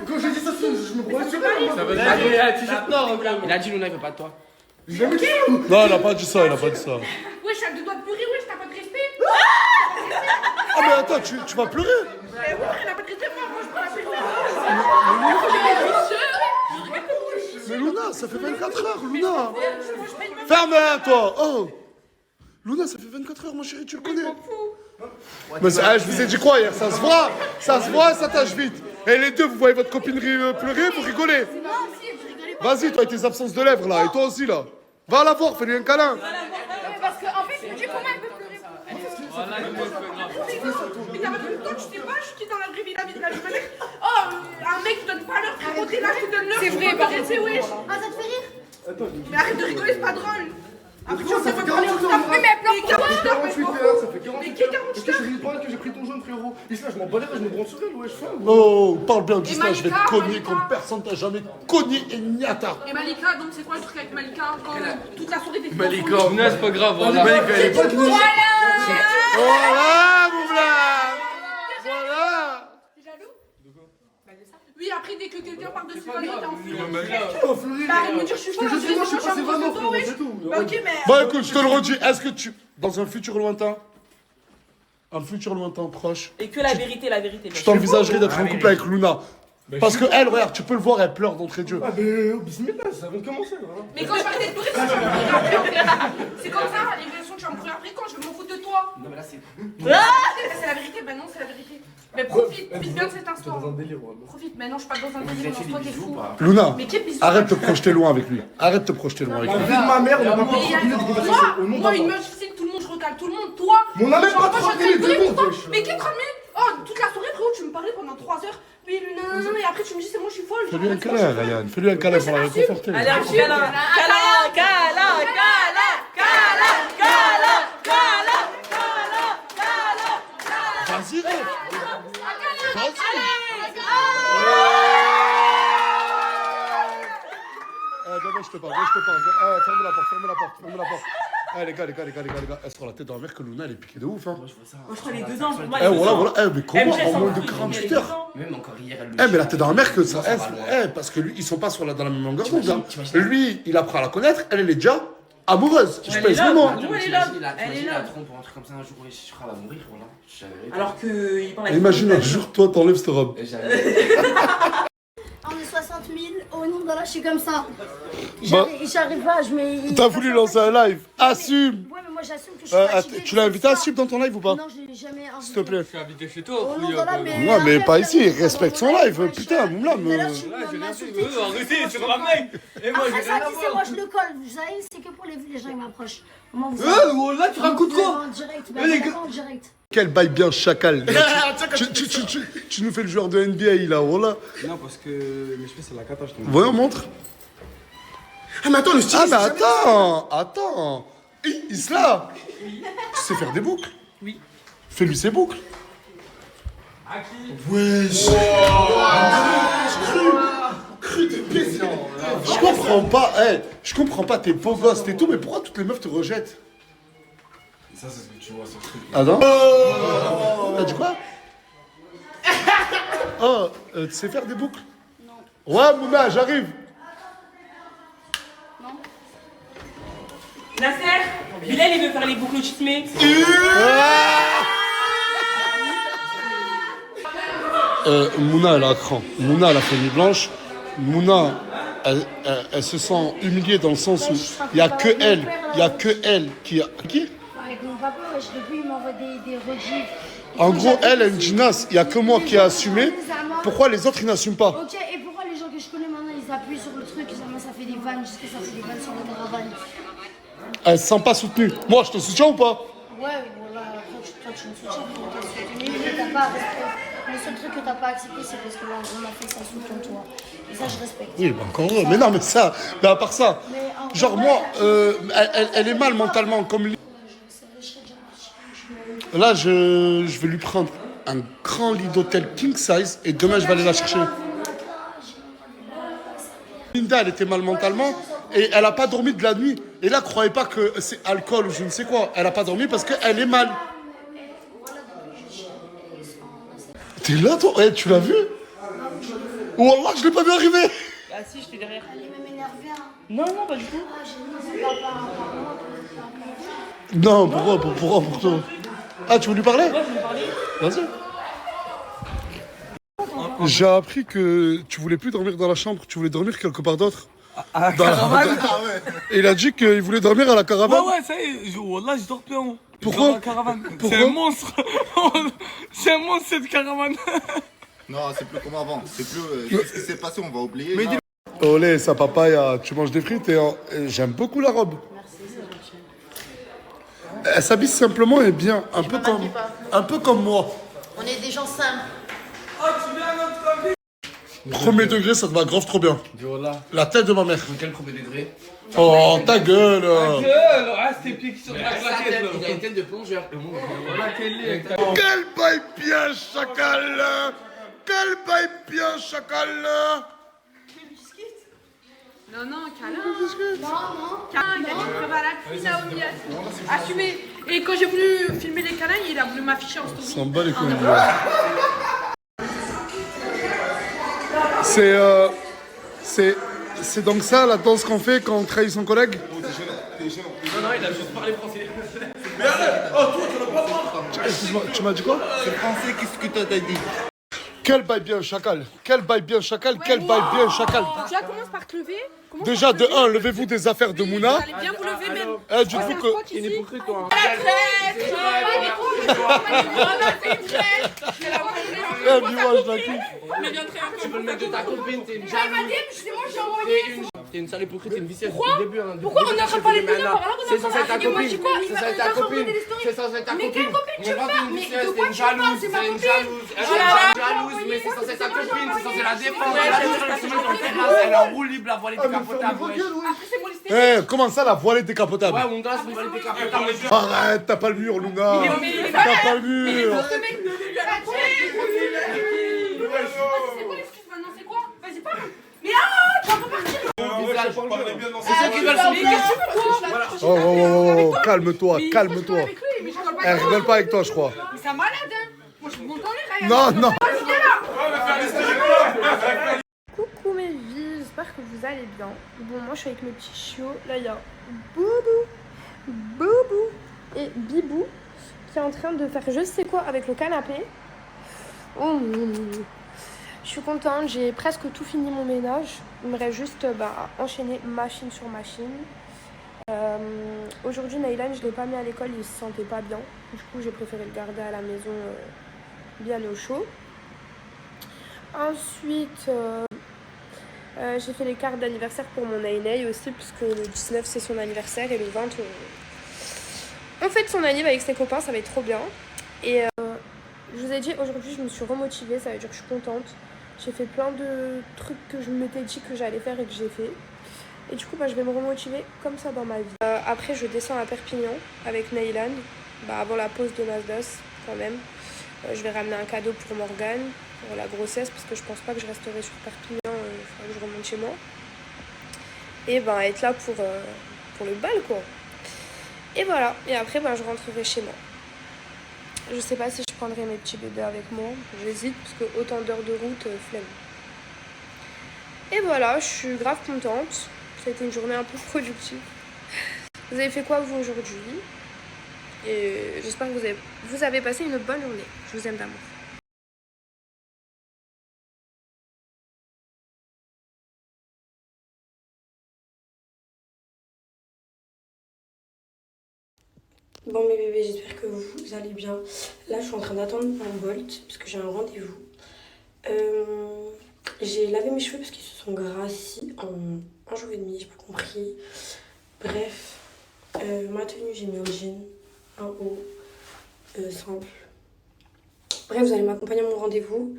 Quand j'ai dit ça, je me croyais sur elle. Ça veut dire un t-shirt noir. Il a dit Luna, il veut pas de toi. Non, il a pas dit ça, il a pas dit ça. Wesh, j'ai deux doigts de pleurer, wesh, t'as pas de respect. Ah, mais attends, tu vas pleurer? Mais ouais, elle a pas de respect, moi je peux la faire. Mais Luna, ça fait 24 heures, Luna. Ferme-la, toi. Oh. Luna, ça fait 24 heures, mon chéri, tu le connais. Mais je vous ai dit quoi hier? Ça se voit, ça tâche vite. Et les deux, vous voyez votre copine pleurer, vous rigolez. Vas-y, toi et tes absences de lèvres là, et toi aussi là. Va la voir, fais-lui un câlin. Parce qu'en fait, je me dis comment elle peut pleurer. Mais t'as pas vu le temps, tu sais pas, je suis dans la vraie vie, la vie. Oh, un mec qui donne pas l'heure, frérot, t'es là, je te donne l'heure. C'est vrai, par contre, c'est wesh. Ah, ça te fait rire? Mais arrête de rigoler, c'est pas drôle. Après, Ça fait 48 heures, mais elle pleure pour moi. 48 heures, ça fait 48 Mais qui heures. 48 Est-ce que je lui parle que j'ai pris ton jaune, frérot? Isla, je m'en bats les reins, je me branle sur elle, ouais, je fais. Oh, parle bien d'Isla, je vais te Malika, cogner Malika. comme personne t'a jamais cogné et niata. Et Malika, donc c'est quoi le truc avec Malika quand toute la soirée t'es Malika, Luna, c'est pas grave. Voilà. Voilà, Moula. Voilà. T'es jaloux? Oui, après, dès que quelqu'un parle de ses conneries, t'es en fou. Oh, Fleury. Bah, arrête de me dire, je suis folle. Je te dis, moi, je suis passé 20 ans, frérot, c'est tout. Bah, ok, mais. Bon, écoute, je te le redis. Est-ce que dans un futur lointain, proche, Et que la vérité, tu t'envisagerais d'être en couple avec Luna? Parce que elle, regarde, tu peux le voir, elle pleure d'entrée de jeu. Ah, mais bismillah, ça vient de commencer, là. Mais quand je vais arrêter de pleurer, c'est comme ça, l'évolution, tu vas me pleurer après quand je vais m'en foutre de toi. Non, mais là, c'est. C'est la vérité, bah non, c'est la vérité. Mais profite bien de cet instant. Dans un délire, ouais. Profite, mais non, je suis pas dans un délire, non, toi t'es fou. Luna, Mais quel bisou. arrête de te projeter loin avec lui. Arrête de te projeter loin avec La lui. vie de ma mère, on n'a pas Mais pris 30 minutes de conversation. Au nom moi, une d'Allah. meuf, je sais que tout le monde, je recale tout le monde. Toi, Mais on a même genre, pas moi, 30 je minutes recale de tout le monde. wesh. Mais quel 30 minutes? Oh, toute la soirée, frérot, tu me parlais pendant 3 heures. Oui, Luna, et après tu me dis, c'est moi, je suis folle. Fais-lui un câlin, Ryan. Fais-lui un câlin pour la réconforter. Allez, un petit câlin. Vas-y, rêve. Demain, je te parle. Ferme la porte. Les gars. Elle sera la tête dans la mer que Luna, elle est piquée de ouf. Hein. Moi, je crois les 2 ans. Pour moi, Voilà. Mais comment MJ, en moins de sans 48 heures? Même encore hier, elle Mais la tête dans la mer que ça. Parce que lui, ils sont pas dans la même longueur d'onde. Hein. Lui, il apprend à la connaître, elle est déjà amoureuse. Je pèse le mot. Elle est là. Elle est la là. trompe pour un truc comme ça un jour, je crois, elle va mourir, voilà. Alors qu'il parle avec. Imagine un jour, toi, t'enlèves cette robe. On est 60 000 au nombre de là, je suis comme ça. Bah, J'arrive pas, je mets. T'as voulu lancer un live. Assume. Ouais, mais moi j'assume que je suis fatiguée. Tu l'as invité à Sub dans ton live ou pas? Non, j'ai jamais invité. S'il te plaît. Je suis invité chez toi, Au nom de Fouilla. là, mais. Ouais, mais pas ici. Respecte son live. Putain, Moula, Tout à l'heure, tu m'as insulté. Arrêtez, c'est pour un mec. Et moi, Après j'ai ça, rien à qui c'est, moi voir. je le colle. Vous savez, c'est que pour les vues, les gens ils m'approchent. Comment vous Là, tu racontes quoi? En direct, les gars. en direct. Quel bail bien chacal. Tu nous fais le joueur de NBA là, voilà. Non, parce que mes cheveux, c'est la cata, je te Voyons, montre. Ah, mais attends, le style. Ah, mais attends. Isla, tu sais faire des boucles? Oui. Fais-lui ses boucles. Wesh. cru de pisse. Je comprends pas, je comprends pas, t'es beau gosse et tout, mais pourquoi toutes les meufs te rejettent? Ça, c'est ce que tu vois sur le truc. Ah non? T'as dit quoi? Oh, tu sais faire des boucles? Non. Ouais, Mouna, j'arrive. Nasser, Bilal il veut faire les boucles chismées. Mouna, elle a un cran. Mouna, elle a fait nuit blanche. Mouna, elle se sent humiliée dans le sens où il n'y a que elle qui a... Qui? Avec mon papa, depuis, il m'envoie des rediffs. En gros, elle a une gymnaste, il n'y a que moi qui ai assumé. Pourquoi les autres, ils n'assument pas? Ok, et pourquoi les gens que je connais maintenant, ils appuient sur le truc, ça fait des vannes, jusqu'à ça fait des vannes sur les caravanes. Elle se sent pas soutenue. Moi, je te soutiens ou pas? Ouais, voilà, toi tu me soutiens, mais t'as pas le seul truc que t'as pas accepté, c'est parce que là, on a fait ça sous ton toit. Et ça, je respecte. Oui, bah encore heureux. Mais non, mais ça, mais à part ça, genre moi, elle est mal mentalement, comme lui. Là, je vais lui prendre un grand lit d'hôtel king size et demain, je vais aller la chercher. Linda, elle était mal mentalement et elle a pas dormi de la nuit. Et là, croyez pas que c'est alcool ou je ne sais quoi. Elle a pas dormi parce qu'elle est mal. T'es là, toi? Tu l'as vu? Wallah, je l'ai pas vu arriver. Ah si, je t'ai derrière. Elle est même énervée, hein. Non, non, pas du tout. Ah, j'ai mis mon papa. Non, pourquoi pour toi? Ah, tu veux lui parler? Ouais, je vais parler. Vas-y. J'ai appris que tu voulais plus dormir dans la chambre, tu voulais dormir quelque part d'autre. À la caravane? Et il a dit qu'il voulait dormir à la caravane. Ouais, ça y est, wallah, je dors plus en haut. Pourquoi? La caravane. Pourquoi? C'est un monstre. C'est un monstre cette caravane. Non, c'est plus comme avant. C'est plus. Ce qui s'est passé, on va oublier. Mais Olé, sa papaya, tu manges des frites et j'aime beaucoup la robe. Elle s'habille simplement et bien, un peu comme moi. On est des gens simples. Oh, tu viens à notre famille. Premier degré, ça te va grave trop bien. Voilà. La tête de ma mère. Quel premier degré? Oh, ta gueule. Ta gueule. Ah, c'était pieds qui sont dans la claquette. Il a une tête de plongeur. Voilà, quelle est. Quel bail bien, chacal. Quel bail bien, chacal. Non, non, câlin. Non, câlin, il a dit préparat, Naomi. Assumé. Et quand j'ai voulu filmer les câlins, il a voulu m'afficher en story. S'en bat les couilles. C'est donc ça la danse qu'on fait quand on trahit son collègue? Non, non, il a juste parlé français. Mais allez, oh, toi, tu l'as pas voir. Excuse-moi, tu m'as dit quoi? c'est français, qu'est-ce que t'as dit? Quel bail bien, chacal. Quel bail bien, chacal. Quel bail bien, chacal. Déjà, commence par te lever. Déjà, de 1, levez-vous des affaires de Mouna. Vous allez bien vous lever même. Dites-vous que... Il est hypocrite, toi. Dis-moi, je la kiffe. Mais viens très Tu veux le mettre de ta copine, t'es une C'est moi j'ai envoyé. T'es une sale hypocrite, t'es une vicieuse. Pourquoi? Début, hein, Pourquoi on est en train de parler de depuis Mouna maintenant. par là? C'est censé être ta copine. C'est censé être ta copine. C'est censé être ta Mais quelle copine. copine tu parles? Mais de quoi T'es une tu parles? jalouse. C'est ma C'est une copine. jalouse. Elle est jalouse, mais c'est censé être ta copine. C'est censé la défendre. Elle est en roue libre, la voilée décapotable. Comment ça, la voilée décapotable? Ouais, on danse, une voilée décapotable. Arrête, t'as pas le mur, Luna. T'as pas le mur. Ce mec ne lui a pas dit. C'est quoi l'excuse maintenant? C'est quoi? Vas-y, parle. Mais ah, tu vas pas partir. C'est ceux qui veulent s'oublier. Oh, calme-toi, calme-toi. Elle rigole pas avec toi, je crois. Mais c'est un malade, hein. Moi, je monte en l'air. Non, non. Coucou mes vies, j'espère que vous allez bien. Bon, moi je suis avec mes petits chiots. Là, il y a Boubou et Bibou qui est en train de faire je sais quoi avec le canapé. Oh, je suis contente, j'ai presque tout fini mon ménage. Il me reste juste enchaîner machine sur machine. Aujourd'hui, Naylan, je ne l'ai pas mis à l'école, il se sentait pas bien. Du coup, j'ai préféré le garder à la maison bien au chaud. Ensuite, j'ai fait les cartes d'anniversaire pour mon Nainei aussi, puisque le 19 c'est son anniversaire et le 20 on fête son anniv avec ses copains, ça va être trop bien. Et je vous ai dit, aujourd'hui je me suis remotivée, ça veut dire que je suis contente. J'ai fait plein de trucs que je m'étais dit que j'allais faire et que j'ai fait. Et du coup, je vais me remotiver comme ça dans ma vie. Après, je descends à Perpignan avec Naylan, avant la pause de Nasdas quand même. Je vais ramener un cadeau pour Morgane, pour la grossesse, parce que je pense pas que je resterai sur Perpignan faudra que je remonte chez moi. Et ben être là pour le bal quoi. Et voilà, et après ben, je rentrerai chez moi. Je sais pas si je prendrai mes petits bébés avec moi, j'hésite parce que autant d'heures de route, flemme. Et voilà, je suis grave contente, ça a été une journée un peu productive. Vous avez fait quoi vous aujourd'hui? Et j'espère que vous avez passé une bonne journée. Je vous aime d'amour. Bon mes bébés, j'espère que vous allez bien. Là je suis en train d'attendre un Bolt parce que j'ai un rendez-vous. J'ai lavé mes cheveux parce qu'ils se sont grassis en un jour et demi, j'ai pas compris. Bref, ma tenue j'ai mis un jean, un haut, simple. Bref, vous allez m'accompagner à mon rendez-vous.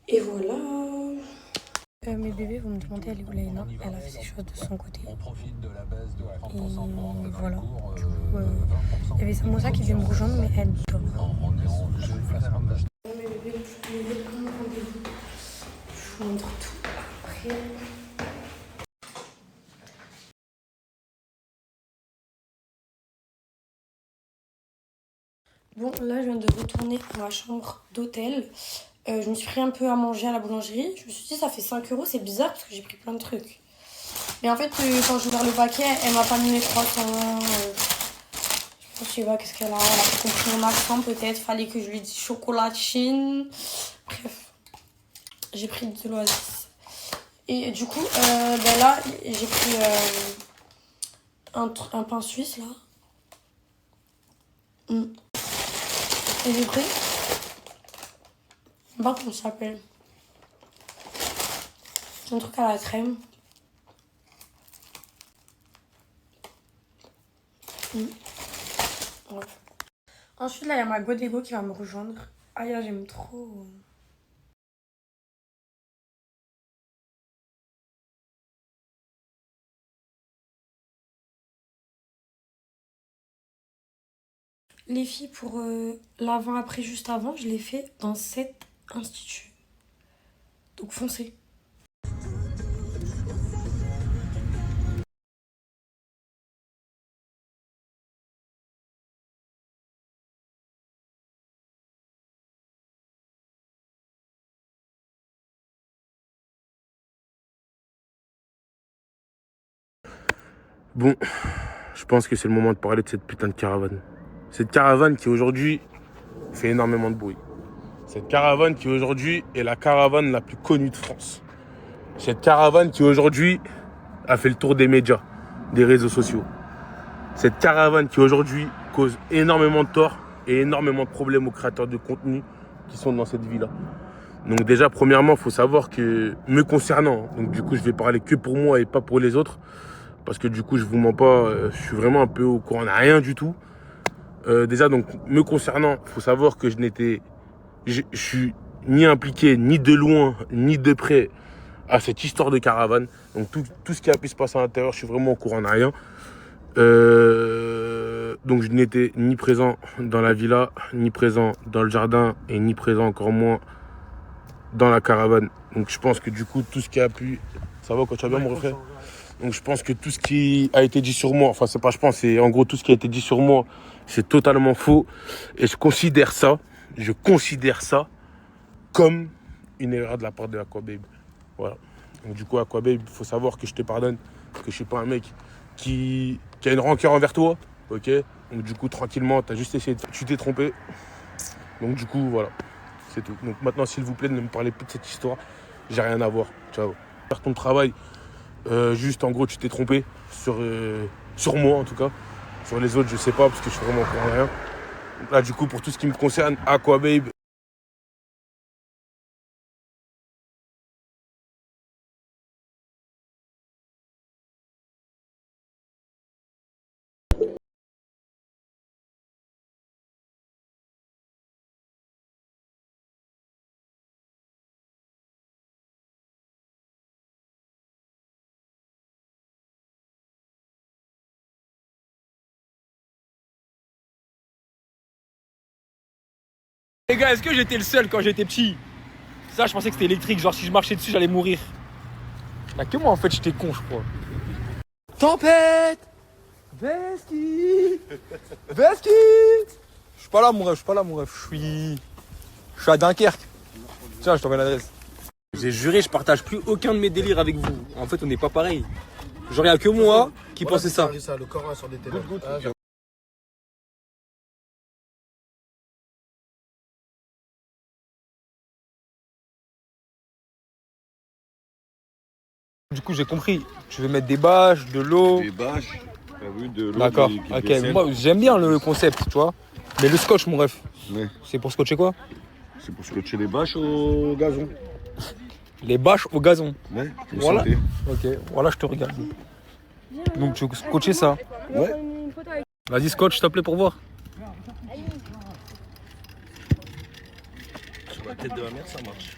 Et voilà. Mes bébés vont me demander elle est où Laïna. Elle a fait ses choses de son côté. Et voilà. Du coup, il y avait Samosa qui vient me rejoindre, mais elle dort. Mes bébés, je vais prendre mon rendez-vous. Je vous montre tout après. Bon, là, je viens de retourner à ma chambre d'hôtel. Je me suis pris un peu à manger à la boulangerie. Je me suis dit, ça fait 5 €, c'est bizarre parce que j'ai pris plein de trucs. Mais en fait, quand j'ai ouvert le paquet, elle m'a pas mis les croissants. Je sais pas qu'est-ce qu'elle a. Elle a pas compris mon accent peut-être. Fallait que je lui dise chocolatine. Bref, j'ai pris de l'oasis. Et du coup, ben là, j'ai pris un pain suisse là. Et j'ai pris. Je sais pas comment ça s'appelle. C'est un truc à la crème. Ouais. Ensuite, là, il y a ma Godego qui va me rejoindre. Ah, j'aime trop. Les filles, pour l'avant-après, juste avant, je l'ai fait dans cet institut. Donc foncez. Bon, je pense que c'est le moment de parler de cette putain de caravane. Cette caravane qui aujourd'hui fait énormément de bruit. Cette caravane qui aujourd'hui est la caravane la plus connue de France. Cette caravane qui aujourd'hui a fait le tour des médias, des réseaux sociaux. Cette caravane qui aujourd'hui cause énormément de tort et énormément de problèmes aux créateurs de contenu qui sont dans cette vie-là. Donc déjà, premièrement, il faut savoir que, me concernant, donc du coup je vais parler que pour moi et pas pour les autres, parce que du coup je vous mens pas, je suis vraiment un peu au courant de rien du tout. Déjà, donc, me concernant, il faut savoir que je suis ni impliqué, ni de loin, ni de près à cette histoire de caravane. Donc, tout ce qui a pu se passer à l'intérieur, je suis vraiment au courant de rien. Donc, je n'étais ni présent dans la villa, ni présent dans le jardin, et ni présent encore moins dans la caravane. Donc, je pense que du coup, tout ce qui a pu... Ça va quand tu vas bien, mon refrain? Donc, je pense que tout ce qui a été dit sur moi, enfin, c'est pas je pense, c'est en gros tout ce qui a été dit sur moi, c'est totalement faux. Et je considère ça comme une erreur de la part de Aquababe. Voilà. Donc du coup, Aquababe, il faut savoir que je te pardonne, que je suis pas un mec qui a une rancœur envers toi. Ok. Donc du coup, tranquillement, tu t'es trompé. Donc du coup, voilà. C'est tout. Donc maintenant, s'il vous plaît, ne me parlez plus de cette histoire. J'ai rien à voir. Ciao. Faire ton travail. Juste, en gros, tu t'es trompé sur moi, en tout cas. Sur les autres, je sais pas, parce que je suis vraiment au courant de rien. Donc là, du coup, pour tout ce qui me concerne, Aquababe. Les gars, est-ce que j'étais le seul quand j'étais petit? Ça, je pensais que c'était électrique, genre si je marchais dessus, j'allais mourir. Y'a que moi en fait, j'étais con, je crois. Tempête! Veski! Veski! Je suis pas là, mon ref, je suis à Dunkerque. Tiens, je t'envoie l'adresse. J'ai juré, je partage plus aucun de mes délires avec vous. En fait, on n'est pas pareil. Genre, y'a que moi qui pensais ça. Le Coran sur des télés. Du coup, j'ai compris. Je vais mettre des bâches, de l'eau. Des bâches, t'as vu, de l'eau. D'accord, ok. Moi, j'aime bien le concept, tu vois. Mais le scotch, mon ref. Ouais. C'est pour scotcher quoi? C'est pour scotcher les bâches au gazon. Les bâches au gazon. Ouais, voilà. Ok, voilà, je te regarde. Donc, tu veux scotcher ça? Ouais. Vas-y, scotch, s'il te plaît, pour voir. Sur la tête de la mer, ça marche.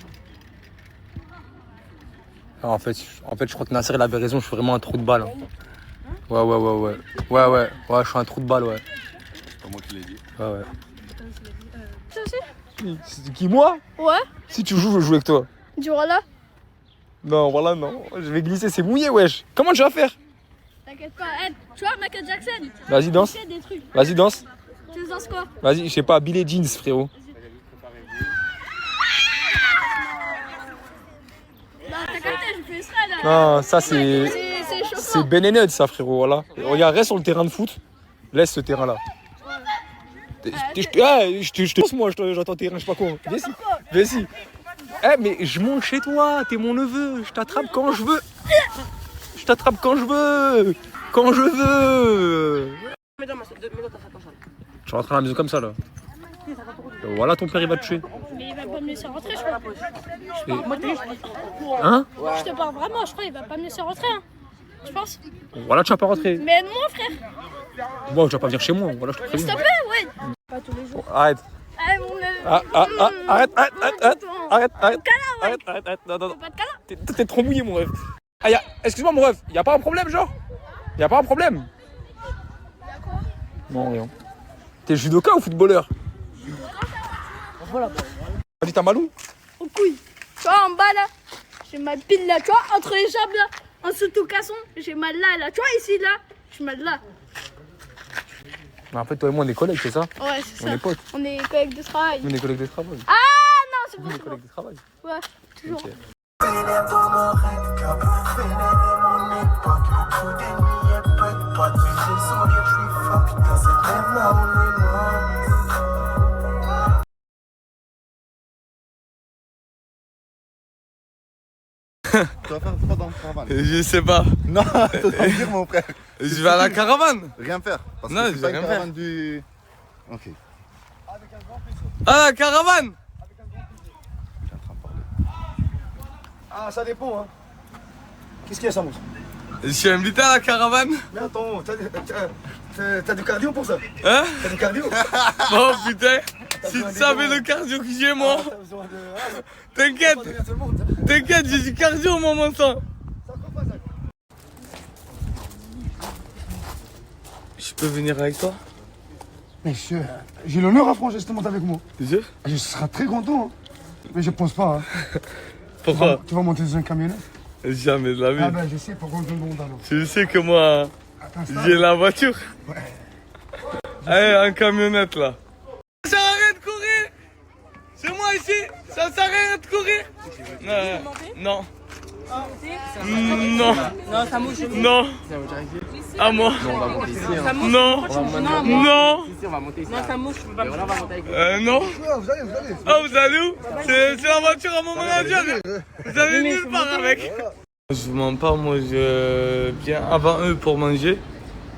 Ah, en fait, je crois que Nasser il avait raison, je suis vraiment un trou de balle. Hein. Ouais, je suis un trou de balle, ouais. C'est pas moi qui l'ai dit. Ouais. Ça aussi? C'est qui, moi? Ouais. Si tu joues, je joue avec toi. Du voilà? Non, voilà, non. Je vais glisser, c'est mouillé, wesh. Comment je vais faire? T'inquiète pas, hey, tu vois Michael Jackson? Vas-y, danse. Des trucs. Vas-y, danse. Tu danses quoi? Vas-y, je sais pas, Billie Jeans, frérot. Non, t'as capté, je fais ça là. Non, ça c'est Ben et Ned, ça, frérot, voilà. Regarde, reste sur le terrain de foot. Laisse ce terrain-là. Je te moi, j'entends terrain, je sais pas quoi. Viens ici. Eh, mais je monte chez toi, t'es mon neveu. Je t'attrape quand je veux. Quand je veux. Tu rentres à la maison comme ça, là. Voilà, ton père, il va te tuer. Mais il va pas me laisser rentrer, je crois. Hein? Je te parle vraiment, je crois qu'il va pas me laisser rentrer, hein. Je pense. Voilà, tu vas pas rentrer. Mais aide-moi, frère. Bon, tu vas pas venir chez moi, voilà, je te préviens. S'il te plaît, ouais. Pas tous les jours. Arrête. Allez, mon neveu. Arrête. Non. T'es trop mouillé, mon ref. Ah, excuse-moi, mon ref, y'a pas un problème, genre? Y'a pas un problème? Y'a quoi? Non, rien. T'es judoka ou footballeur? Voilà. Vas-y, t'as mal où? Au couille. Tu vois, en bas là, j'ai mal pile là, tu vois, entre les jambes là, en dessous de tout casson, j'ai mal là. Tu vois, ici là, j'ai mal là. En fait, toi et moi, on est collègues, c'est ça? Ouais, c'est ça. On est potes. On est collègues de travail. On est collègues de travail. Ah non, c'est On pas est ça. collègues de travail. Ouais, toujours. Ok. Tu vas faire quoi dans la caravane? Je sais pas. Non, tu vas dire mon frère. Je vais à la caravane. Rien faire. Parce Non, que je c'est vais pas une rien caravane du... Ok. Ah, la caravane. Ah, ça dépend, hein. Qu'est-ce qu'il y a, Samos? Je suis invité à la caravane. Mais attends, t'as du cardio pour ça? Hein? T'as du cardio? Oh putain, si tu savais le cardio que j'ai, moi. T'inquiète, j'ai du cardio, moi, mon sang. Je peux venir avec toi? Mais j'ai l'honneur à franchir cette monte avec moi. T'es sûr? Je serai très content, hein. Mais je pense pas, hein. Pourquoi? Tu vas monter dans une camionnette? Jamais de la vie. Ah ben je sais, pourquoi on te demande alors. Tu sais que moi, j'ai la voiture. Ouais. Allez, en camionnette là. Ça sert à rien de courir. C'est moi ici. Ça sert à rien de courir. Non. Non. Non, ça mouche. Non. À moi. Ça mouche. Non. Non. Non, ça mouche. Je peux pas me non. Vous allez. Ah, vous allez où? C'est la voiture à mon manager. Vous allez nulle part avec. Je vous mens pas, moi je viens avant eux pour manger.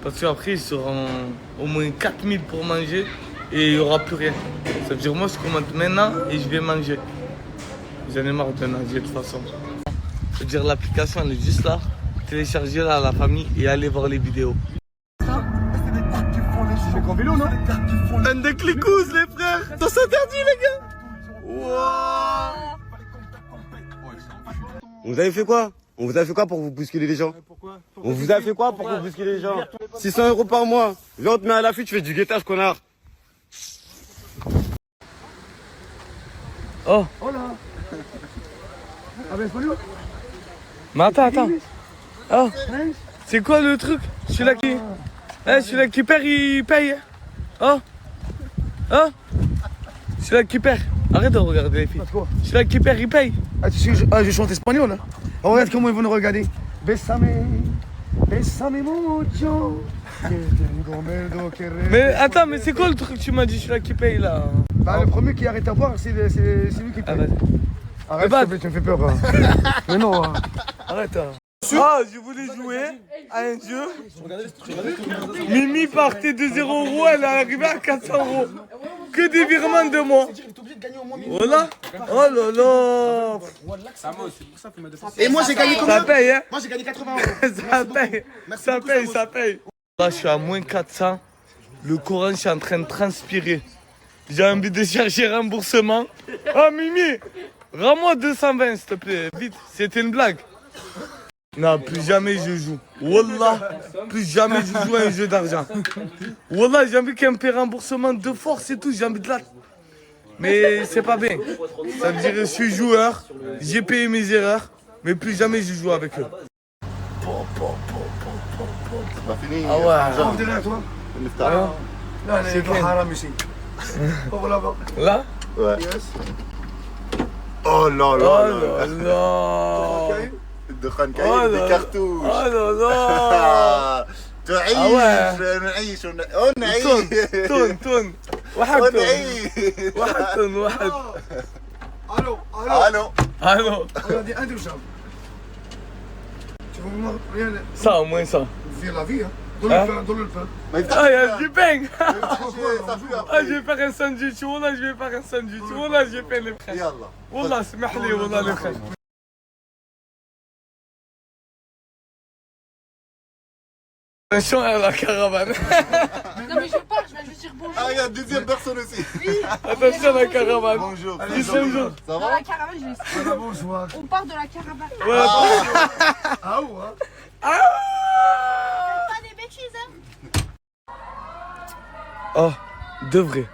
Parce qu'après ils seront au moins 4000 pour manger et il n'y aura plus rien. Ça veut dire moi je commande maintenant et je vais manger. J'en ai marre de nager de toute façon. Ça veut dire l'application elle est juste là. Téléchargez-la à la famille et allez voir les vidéos. Tu fais qu'en vélo, non? Un des clicous les frères. Ça s'interdit les gars. Wow. Vous avez fait quoi? On vous a fait quoi pour vous bousculer les gens? On vous a fait quoi pour vous bousculer les gens? 600 € par mois. Viens, on te met à l'affût, tu fais du guettage, connard. Oh. Oh là. Ah ben, salut. Mais attends. Oh, c'est quoi le truc? Celui-là qui... celui-là qui perd, il paye. Oh. Celui-là qui perd. Arrête de regarder les filles. Celui-là qui perd, il paye. Je chante espagnol. Hein. Regarde comment ils vont nous regarder. Bésame mucho. Mais attends, mais c'est quoi le truc que tu m'as dit, celui-là qui paye là? Bah, le premier qui arrête à boire, c'est lui qui paye. Arrête, s'il te plaît, tu me fais peur. Hein. Mais non, hein. Arrête. Hein. Ah, je voulais jouer à un jeu. Mimi partait de 0 €, elle est arrivée à 400 €. Que des virements de moi. Voilà. Oh là là. Et moi j'ai gagné combien? Ça paye, hein? Moi j'ai gagné 80 €. Ça paye. Là, je suis à moins 400. Le Coran, je suis en train de transpirer. J'ai envie de chercher remboursement. Ah, Mimi, rends-moi 220, s'il te plaît. Vite, c'était une blague. Non, plus jamais je joue. Wallah, plus jamais je joue à un jeu d'argent. Wallah, j'ai envie qu'il y ait un peu remboursement de force et tout. J'ai envie de la... Mais c'est pas bien. Ça veut dire que je suis joueur, j'ai payé mes erreurs, mais plus jamais je joue avec eux. C'est pas fini. Ah ouais. On derrière toi. Là, c'est pas haram ici. Oh là-bas. Là? Ouais. Yes. Oh là Oh là là là. الدخان كاين دي كارتوش Oh là là. تعيش نعيش ونعيش تون واحد Allô. الو Regardez, indélogeable. Tu veux voir rien? Ça, au moins ça. Viens la vie, hein. Donne le pain. Ah, il y a du pain. Ah, je vais faire un sandwich. Wallah, je vais faire un sandwich. Wallah, je vais faire les frères. Wallah, smahli, wallah, les frères. Attention à la caravane. Non mais je pars, je vais juste dire bonjour. Ah, il y a une deuxième personne aussi. Attention à la caravane. Bonjour. Bonjour. Ça Dans va? la caravane, je laisse. Bonsoir. On part de la caravane. Ah où, hein? Pas des bêtises, hein. Oh, de vrai.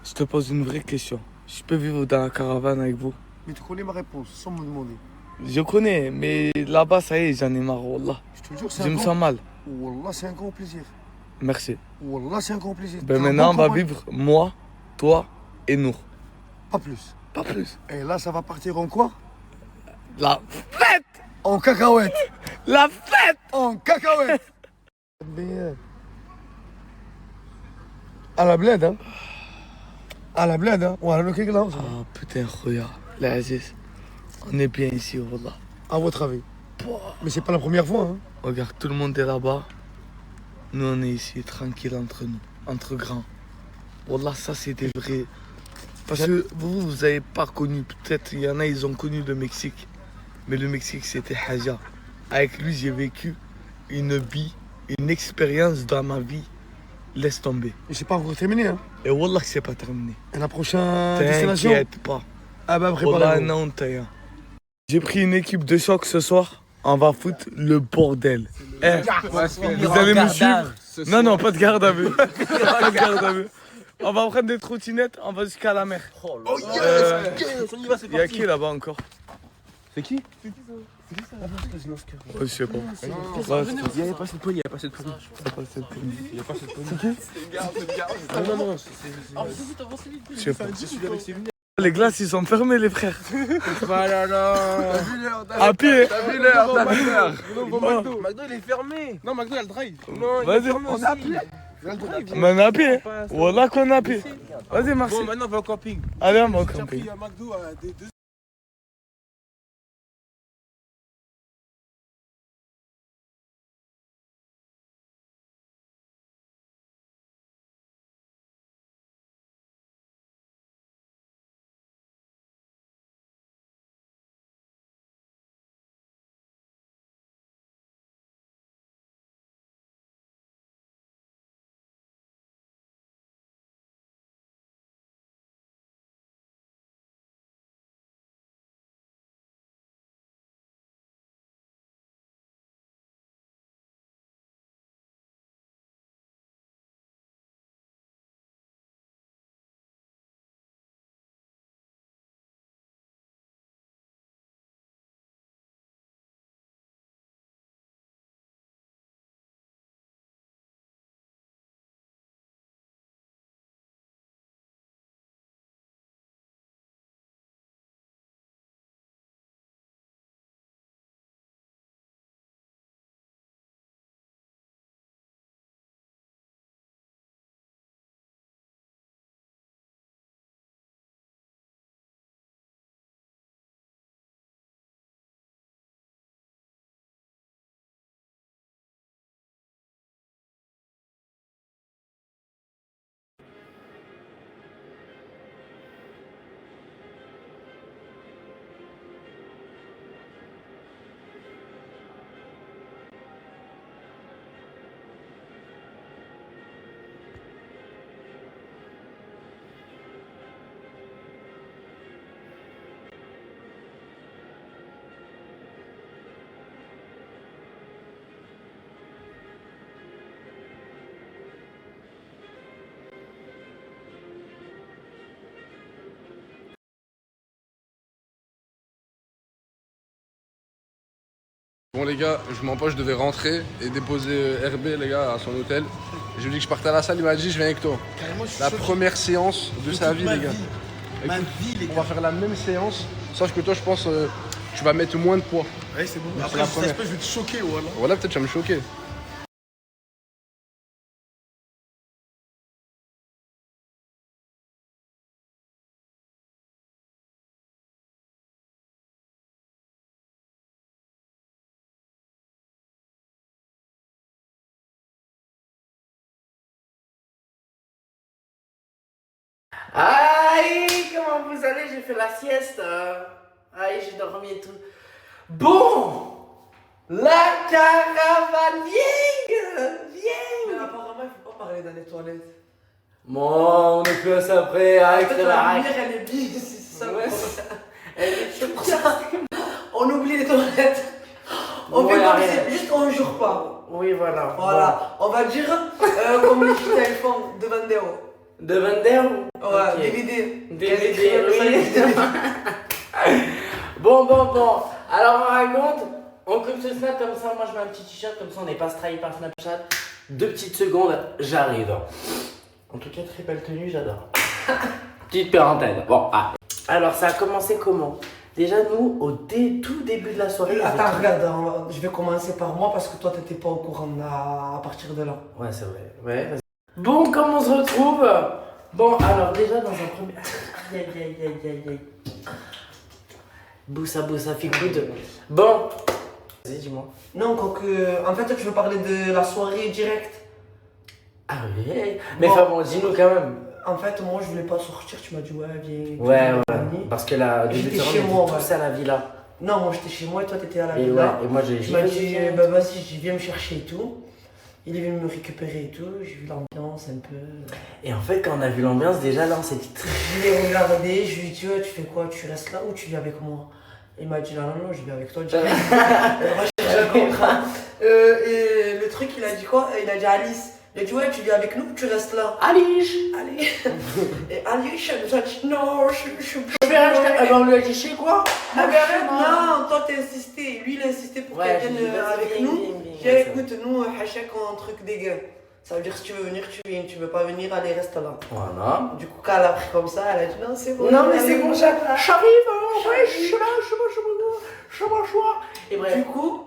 Je te pose une vraie question. Je peux vivre dans la caravane avec vous? Mais tu connais ma réponse, sans me demander. Je connais, mais là-bas, ça y est, j'en ai marre, wallah. Je te jure, c'est Je me sens mal. Wallah, c'est un grand plaisir. Merci. Wallah, c'est un grand plaisir. Ben maintenant, on va vivre, moi, toi et nous. Pas plus. Pas plus. Et là, ça va partir en quoi? La fête. En cacahuète. La fête. En cacahuète. À la bled, hein. À la bled, hein. Voilà le là. Ah putain, Khoya, l'Aziz. On est bien ici, wallah. À votre avis. Mais c'est pas la première fois, hein. Regarde, tout le monde est là-bas. Nous, on est ici, tranquille entre nous, entre grands. Wallah, ça, c'est des vrais. Parce que vous n'avez pas connu, peut-être, il y en a, ils ont connu le Mexique. Mais le Mexique, c'était Haja. Avec lui, j'ai vécu une vie, une expérience dans ma vie. Laisse tomber. Et c'est pas encore terminé, hein. Et Wallah, que c'est pas terminé. Et la prochaine destination? T'inquiète pas. Ah bah, Wallah, préparez-vous. non, t'as. J'ai pris une équipe de choc ce soir. On va foutre le bordel. Eh, vous allez me suivre? Non, pas de garde à vue. Pas de garde à vue. On va prendre des trottinettes, on va jusqu'à la mer. Oh yes, on y va, c'est parti. Il y a qui là-bas encore? C'est qui? Je sais pas. Il n'y a pas cette poignée, il n'y a pas cette poignée. Il n'y a pas cette poignée. C'est qui? Non. Je sais pas. Les glaces, ils sont fermés, les frères. À pied. T'as vu l'heure. McDo, il est fermé. Non, McDo, il y a le drive. Vas-y, on est à pied. Mais on est à pied. Voilà qu'on est à pied. Vas-y, merci. Bon, maintenant, on va au camping. Allez, on va au camping. Il y a McDo à des Bon les gars, je mens pas, je devais rentrer et déposer RB les gars à son hôtel. Je lui ai dit que je partais à la salle, il m'a dit je viens avec toi. La première séance de sa vie les gars. Écoute, on va faire la même séance, sauf que toi je pense tu vas mettre moins de poids. Ouais c'est bon, Mais après c'est la je vais te choquer voilà. Voilà, peut-être tu vas me choquer. Aïe, comment vous allez? J'ai fait la sieste. Aïe, j'ai dormi et tout. Bon, la caravane, viens. Mais apparemment, il faut pas parler dans les toilettes. Bon, on est plus après avec En fait, la la lumière, elle est bien, c'est ça. Ouais. Elle est pour ça. On oublie les toilettes. On Ouais, fait comme arrête. si, juste on jure pas. Oui, voilà. Voilà, on va dire comme les filles elles font de Vendéo. De Vendéo? Ouais, Ok. DVD. DVD, oui. Bon. Alors on raconte, on coupe ce snap comme ça, moi je mets un petit t-shirt, comme ça on n'est pas trahi par Snapchat. 2 petites secondes, j'arrive. En tout cas, très belle tenue, j'adore. Petite parenthèse. Bon, alors ça a commencé comment? Déjà nous, au tout début de la soirée... Attends, regarde, je vais commencer par moi parce que toi t'étais pas au courant à partir de là. Ouais, c'est vrai. Ouais, vas-y. Bon, comment on se retrouve? Bon, alors déjà dans un premier... Aïe. Boussa, ficoud. Bon. Vas-y, dis-moi. Non, quoique... En fait, tu veux parler de la soirée directe? Ah oui. Mais enfin bon, dis-nous quand même. En fait, moi, je voulais pas sortir. Tu m'as dit, ouais, viens. Ouais. Parce que là, j'étais chez moi, tous à la villa. Non, moi, j'étais chez moi et toi, t'étais à la Et villa. ouais, et moi, j'ai Tu m'as dit, bah vas-y, viens me chercher et tout. Il est venu me récupérer et tout. J'ai vu l'ambiance un peu. Et en fait, quand on a vu l'ambiance, déjà là, on s'est dit très... Je l'ai regardé, je lui ai dit, ouais, tu fais quoi? Tu restes là ou tu viens avec moi? Il m'a dit, non, je viens avec toi. Et le truc, il a dit quoi? Il a dit Alice. Il a dit, ouais, tu viens avec nous ou tu restes là? Alice. Et Alice, elle nous a dit, non, je suis plus. Alors on lui a dit, chez quoi? Non, toi t'as insisté. Lui, il a insisté pour qu'elle vienne avec nous. J'ai dit, écoute, nous, Hachek, on a un truc dégueu. Ça veut dire si tu veux venir, tu viens. Tu veux pas venir, allez, reste là. Voilà. Du coup, quand elle a pris comme ça, elle a dit, non, c'est bon. Non, mais c'est bon, j'arrive, ouais, je suis là, je suis choix. Et bref, du coup,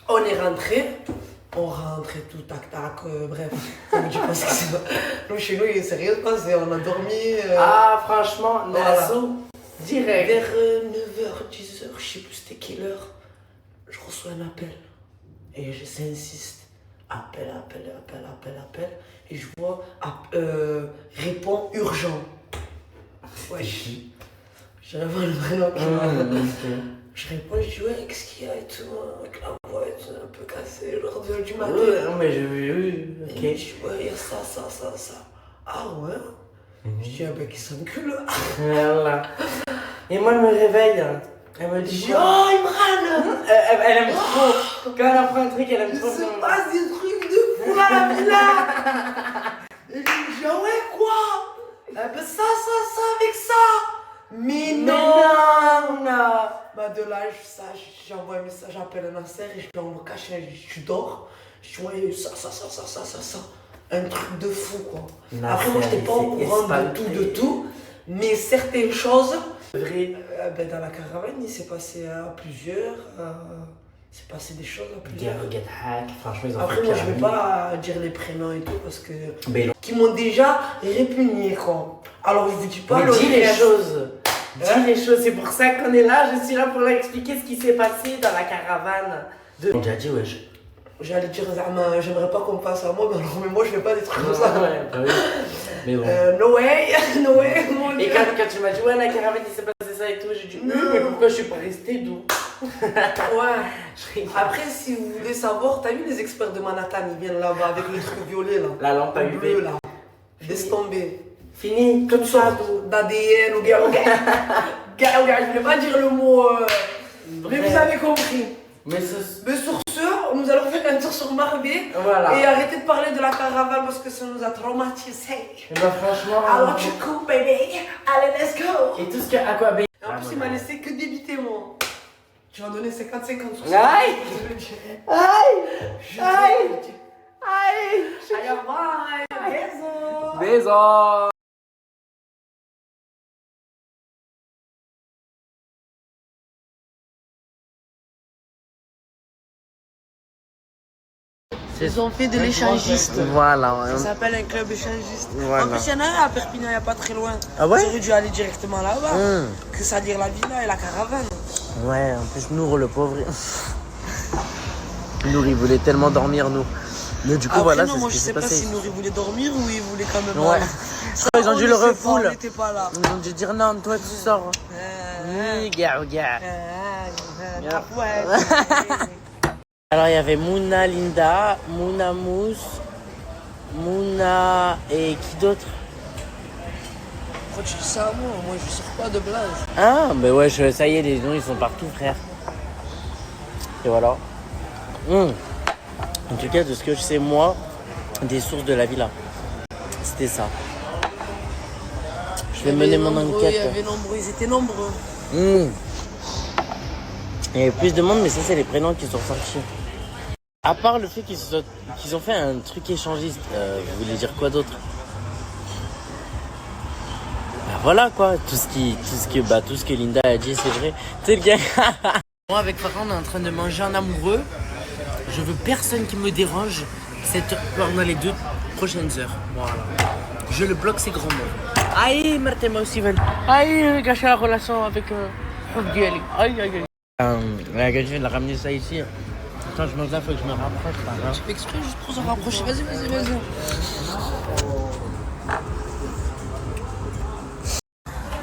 on est rentré. On rentre et tout, tac, bref. On me dit pas ce que c'est. Nous, chez nous, il s'est rien passé. On a dormi. Ah, franchement, Nassau, voilà. direct. Vers 9h, 10h, je sais plus c'était quelle heure, je reçois un appel. Et j'insiste. Appel. Et je vois, répond urgent. Wesh. Je réponds le prénom qui m'a. Je réponds, je dis, ouais, qu'est-ce qu'il y a et tout, avec la voix et tout, un peu cassée, genre 2h du matin. Non, mais oui, ok. Et je dis, ouais, il y a ça. Ah ouais? Je dis, ah ben, qui s'encule. Voilà. Et moi, elle me réveille. Elle me dit, oh, Imran! Elle aime trop. Quand elle apprend un truc, elle aime trop. Il se passe des trucs de fou à la villa! Et je lui dis, ah ouais, quoi? Eh ben, ça, avec ça! Mais non! Bah, de là, j'envoie un message, j'appelle Nasser et je lui envoie cacher, je dis, tu dors? Je dis, ouais, ça. Un truc de fou, quoi. Après, moi, j'étais pas au courant de tout, mais certaines choses. Vrai. Ben, dans la caravane, il s'est passé à plusieurs. Il s'est passé des choses à plusieurs. Franchement, ils ont après, moi, je vais pas dire les prénoms et tout parce que. Ben, qui m'ont déjà répugné, quoi. Alors, je vous dis pas dis les choses. Dis les choses, c'est pour ça qu'on est là. Je suis là pour leur expliquer ce qui s'est passé dans la caravane. On a dit, ouais. J'allais dire, j'aimerais pas qu'on me fasse à moi, mais moi, je fais pas des trucs comme ça. Ouais, bah oui. Mais bon. No way. Et quand tu m'as dit, ouais, la caravane, il s'est passé ça et tout, j'ai dit, mais pourquoi je suis pas restée d'où? Ouais. Après, si vous voulez savoir, t'as vu les experts de Manhattan, ils viennent là-bas avec le truc violet là. La lampe à UV. Bleu là. Laisse tomber. Fini, comme ça. D'ADN ou gars. Je voulais pas dire le mot. Mais vous avez compris. Mais sur ce, nous allons faire un tour sur Marbé. Voilà. Et arrêtez de parler de la caravane parce que ça nous a traumatisés. Et bah franchement. Alors tu coupes, baby. Allez, let's go. Et tout ce que. À quoi, baby? En plus, il m'a laissé que débiter, moi. Tu vas donner 50-50 sur Aïe. ça. Aïe. Aïe. Aïe. Allez, au revoir. Bisous. Bisous. Ils ont fait de l'échangiste. Voilà, ouais. Ça s'appelle un club échangiste. Voilà. En plus, il y en a un à Perpignan, il n'y a pas très loin. Ah ouais? J'aurais dû aller directement là-bas. Que ça dire la villa et la caravane. Ouais, en plus, Nour, le pauvre. Nour, il voulait tellement dormir, nous. Mais du coup, après, voilà, non, c'est moi ce je qui sais s'est pas passé. si Nour il voulait dormir ou il voulait quand même. Ouais. Ça, Ils ont dû le refoule. On n'était pas là. Ils ont dû dire non, toi tu sors. Gars. Alors il y avait Mouna, Linda, Mouna Mousse, Mouna et qui d'autre? Pourquoi tu dis ça à moi? Moi je sors pas de blague. Ah, mais ouais, ça y est, les noms ils sont partout, frère. Et voilà. En tout cas, de ce que je sais, moi, des sources de la villa, c'était ça. Je vais mener mon enquête. Ils étaient nombreux. Il y avait plus de monde, mais ça, c'est les prénoms qui sont sortis. À part le fait qu'ils ont fait un truc échangiste, vous voulez dire quoi d'autre? Bah voilà quoi, tout ce que Linda a dit, c'est vrai. Tu sais le gars. Moi avec Farah, on est en train de manger en amoureux. Je veux personne qui me dérange pendant les 2 prochaines heures. Voilà. Je le bloque, c'est grand mot. Aïe, Martin aussi veulent. Aïe, gâcher la relation avec Aïe. La gâcher, elle a ramené ça ici. Quand je mange là, faut que je me rapproche. Je fais exprès juste pour se rapprocher. Vas-y.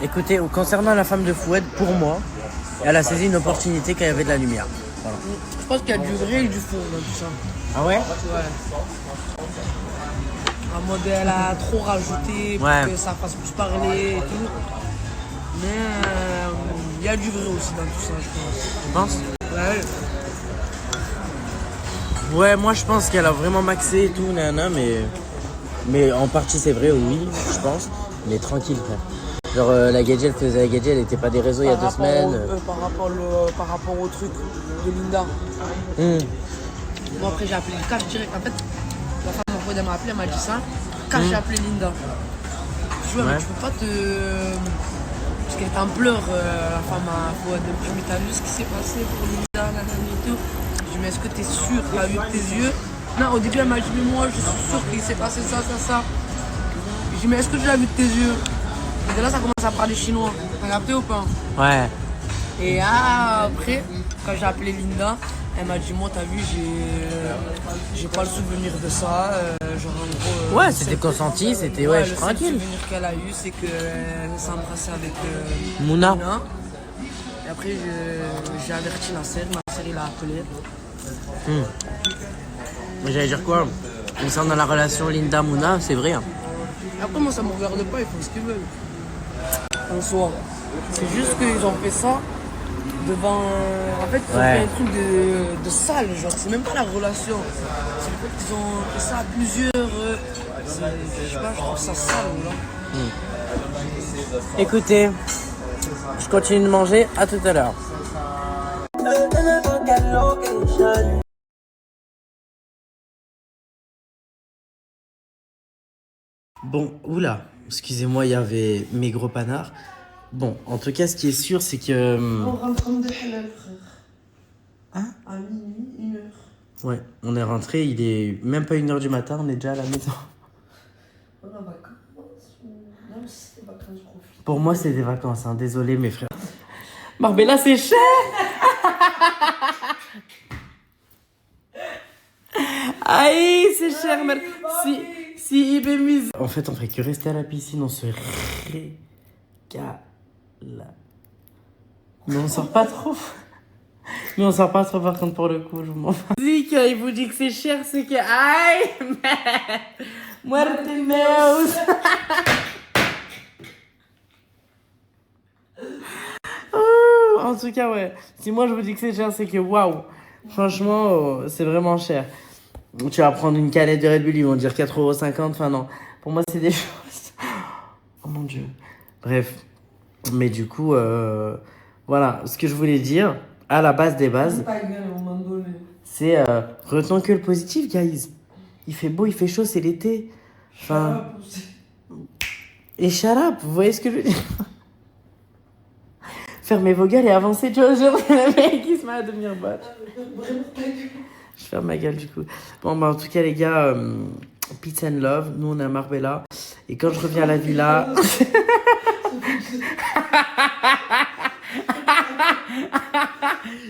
Écoutez, concernant la femme de Fouad, pour moi, elle a saisi une opportunité quand il y avait de la lumière. Voilà. Je pense qu'il y a du vrai et du faux dans tout ça. Ah ouais? Ouais. En mode, elle a trop rajouté pour que ça fasse plus parler et tout. Mais il y a du vrai aussi dans tout ça, je pense. Tu penses? Ouais. Ouais, moi je pense qu'elle a vraiment maxé et tout, mais en partie c'est vrai, oui, je pense. Mais tranquille, frère. Genre la gadget, elle faisait la gadget, elle était pas des réseaux il y a 2 semaines. Par rapport au truc de Linda. Bon, après j'ai appelé Cash direct. En fait, la femme en m'a appelé, elle m'a dit ça. Cash, j'ai appelé Linda. Tu vois, mais tu peux pas te. Parce qu'elle était en pleurs, la femme à Fouad. Je me t'as vu ce qui s'est passé pour Linda, nanani et tout. Je dis, mais est-ce que t'es sûr que t'as vu de tes yeux? Non, au début elle m'a dit, mais moi je suis sûr qu'il s'est passé ça. Je dis, mais est-ce que tu l'as vu de tes yeux? Et de là ça commence à parler chinois. T'as capté ou pas? Ouais. Et après, quand j'ai appelé Linda, elle m'a dit, moi t'as vu, j'ai pas le souvenir de ça. Genre en gros. Ouais, c'était consenti, c'était le tranquille. Le souvenir qu'elle a eu, c'est qu'elle s'est embrassée avec Mouna. Et après, j'ai averti la sœur, ma sœur il a appelé. Mais j'allais dire quoi? Concernant la relation Linda-Mouna, c'est vrai. Hein. Après, moi ça me regarde pas, ils font ce qu'ils veulent. En soi. C'est juste qu'ils ont fait ça devant. En fait, ils ont fait un truc de sale, genre, c'est même pas la relation. C'est le fait qu'ils ont fait ça à plusieurs. Je sais pas, je trouve ça sale, là. Écoutez, je continue de manger, à tout à l'heure. Bon, oula, excusez-moi, il y avait mes gros panards. Bon, en tout cas, ce qui est sûr, c'est que... On rentre comme des halal, frère. Hein? À minuit, 1h. Ouais, on est rentré, il est même pas 1h du matin, on est déjà à la maison. On est en vacances ou... Non, c'est des vacances, je profite. Pour moi, c'est des vacances, hein, désolé mes frères. Marbella, c'est cher. Aïe, c'est cher, merde. Si eBay mise. En fait, on ferait que rester à la piscine, on se régale. Mais on sort pas trop. Mais on sort pas trop par contre pour le coup, je m'en fous. Zik, il vous dit que c'est cher, c'est que... Aïe, mais... Muerteneus. En tout cas, ouais. Si moi je vous dis que c'est cher, c'est que waouh. Franchement, c'est vraiment cher. Tu vas prendre une canette de Red Bull, ils vont dire 4,50€. Enfin non, pour moi c'est des choses... Oh mon Dieu. Bref. Mais du coup, voilà. Ce que je voulais dire, à la base des bases, Ta gueule, à un moment donné. c'est retenons que le positif, guys. Il fait beau, il fait chaud, c'est l'été. Enfin. Et shut up, vous voyez ce que je veux dire? Fermez vos gueules et avancez, tu vois, genre, le mec qui se met à devenir bot. Je ferme ma gueule du coup. Bon, bah en tout cas, les gars, peace and love. Nous, on est à Marbella. Et quand je reviens à la villa.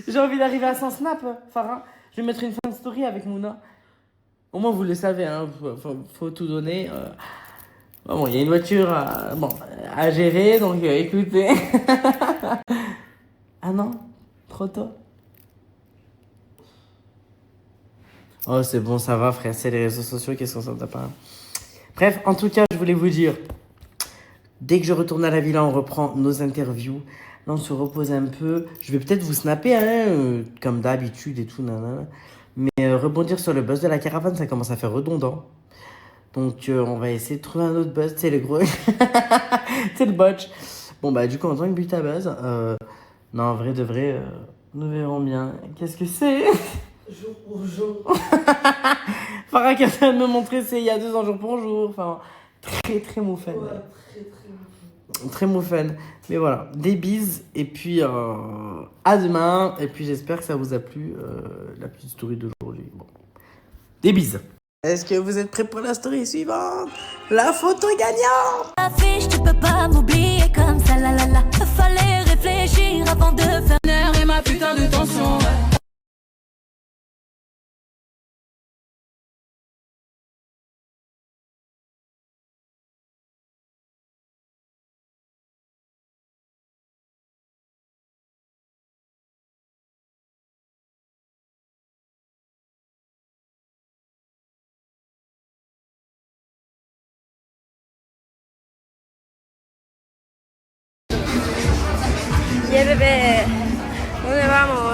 J'ai envie d'arriver à 100 snaps, Farah. Je vais mettre une fin de story avec Mouna. Au moins, vous le savez, hein, faut tout donner. Bon, il y a une voiture à gérer, donc écoutez. Ah non, trop tôt. Oh, c'est bon, ça va, frère. C'est les réseaux sociaux qui sont sans pas. Bref, en tout cas, je voulais vous dire, dès que je retourne à la villa, on reprend nos interviews. Là, on se repose un peu. Je vais peut-être vous snapper, hein, comme d'habitude et tout, nanana. Mais rebondir sur le buzz de la caravane, ça commence à faire redondant. Donc, on va essayer de trouver un autre buzz. C'est le gros. C'est le botch. Bon, bah, du coup, en tant que but à buzz, non, en vrai de vrai, nous verrons bien. Qu'est-ce que c'est? Jour pour jour. Farah qui vient de me montrer, c'est il y a 2 ans, jour pour jour. Enfin, très, très moufan. Ouais, très Très moufan. Mais voilà, des bises. Et puis, à demain. Et puis, j'espère que ça vous a plu, la petite story d'aujourd'hui. Bon. Des bises. Est-ce que vous êtes prêts pour la story suivante? La photo gagnante! Affiche, tu peux pas m'oublier comme ça, la la la. Fallait réfléchir avant de faire l'heure et ma putain de tension. Yeah bebé, ¿dónde vamos?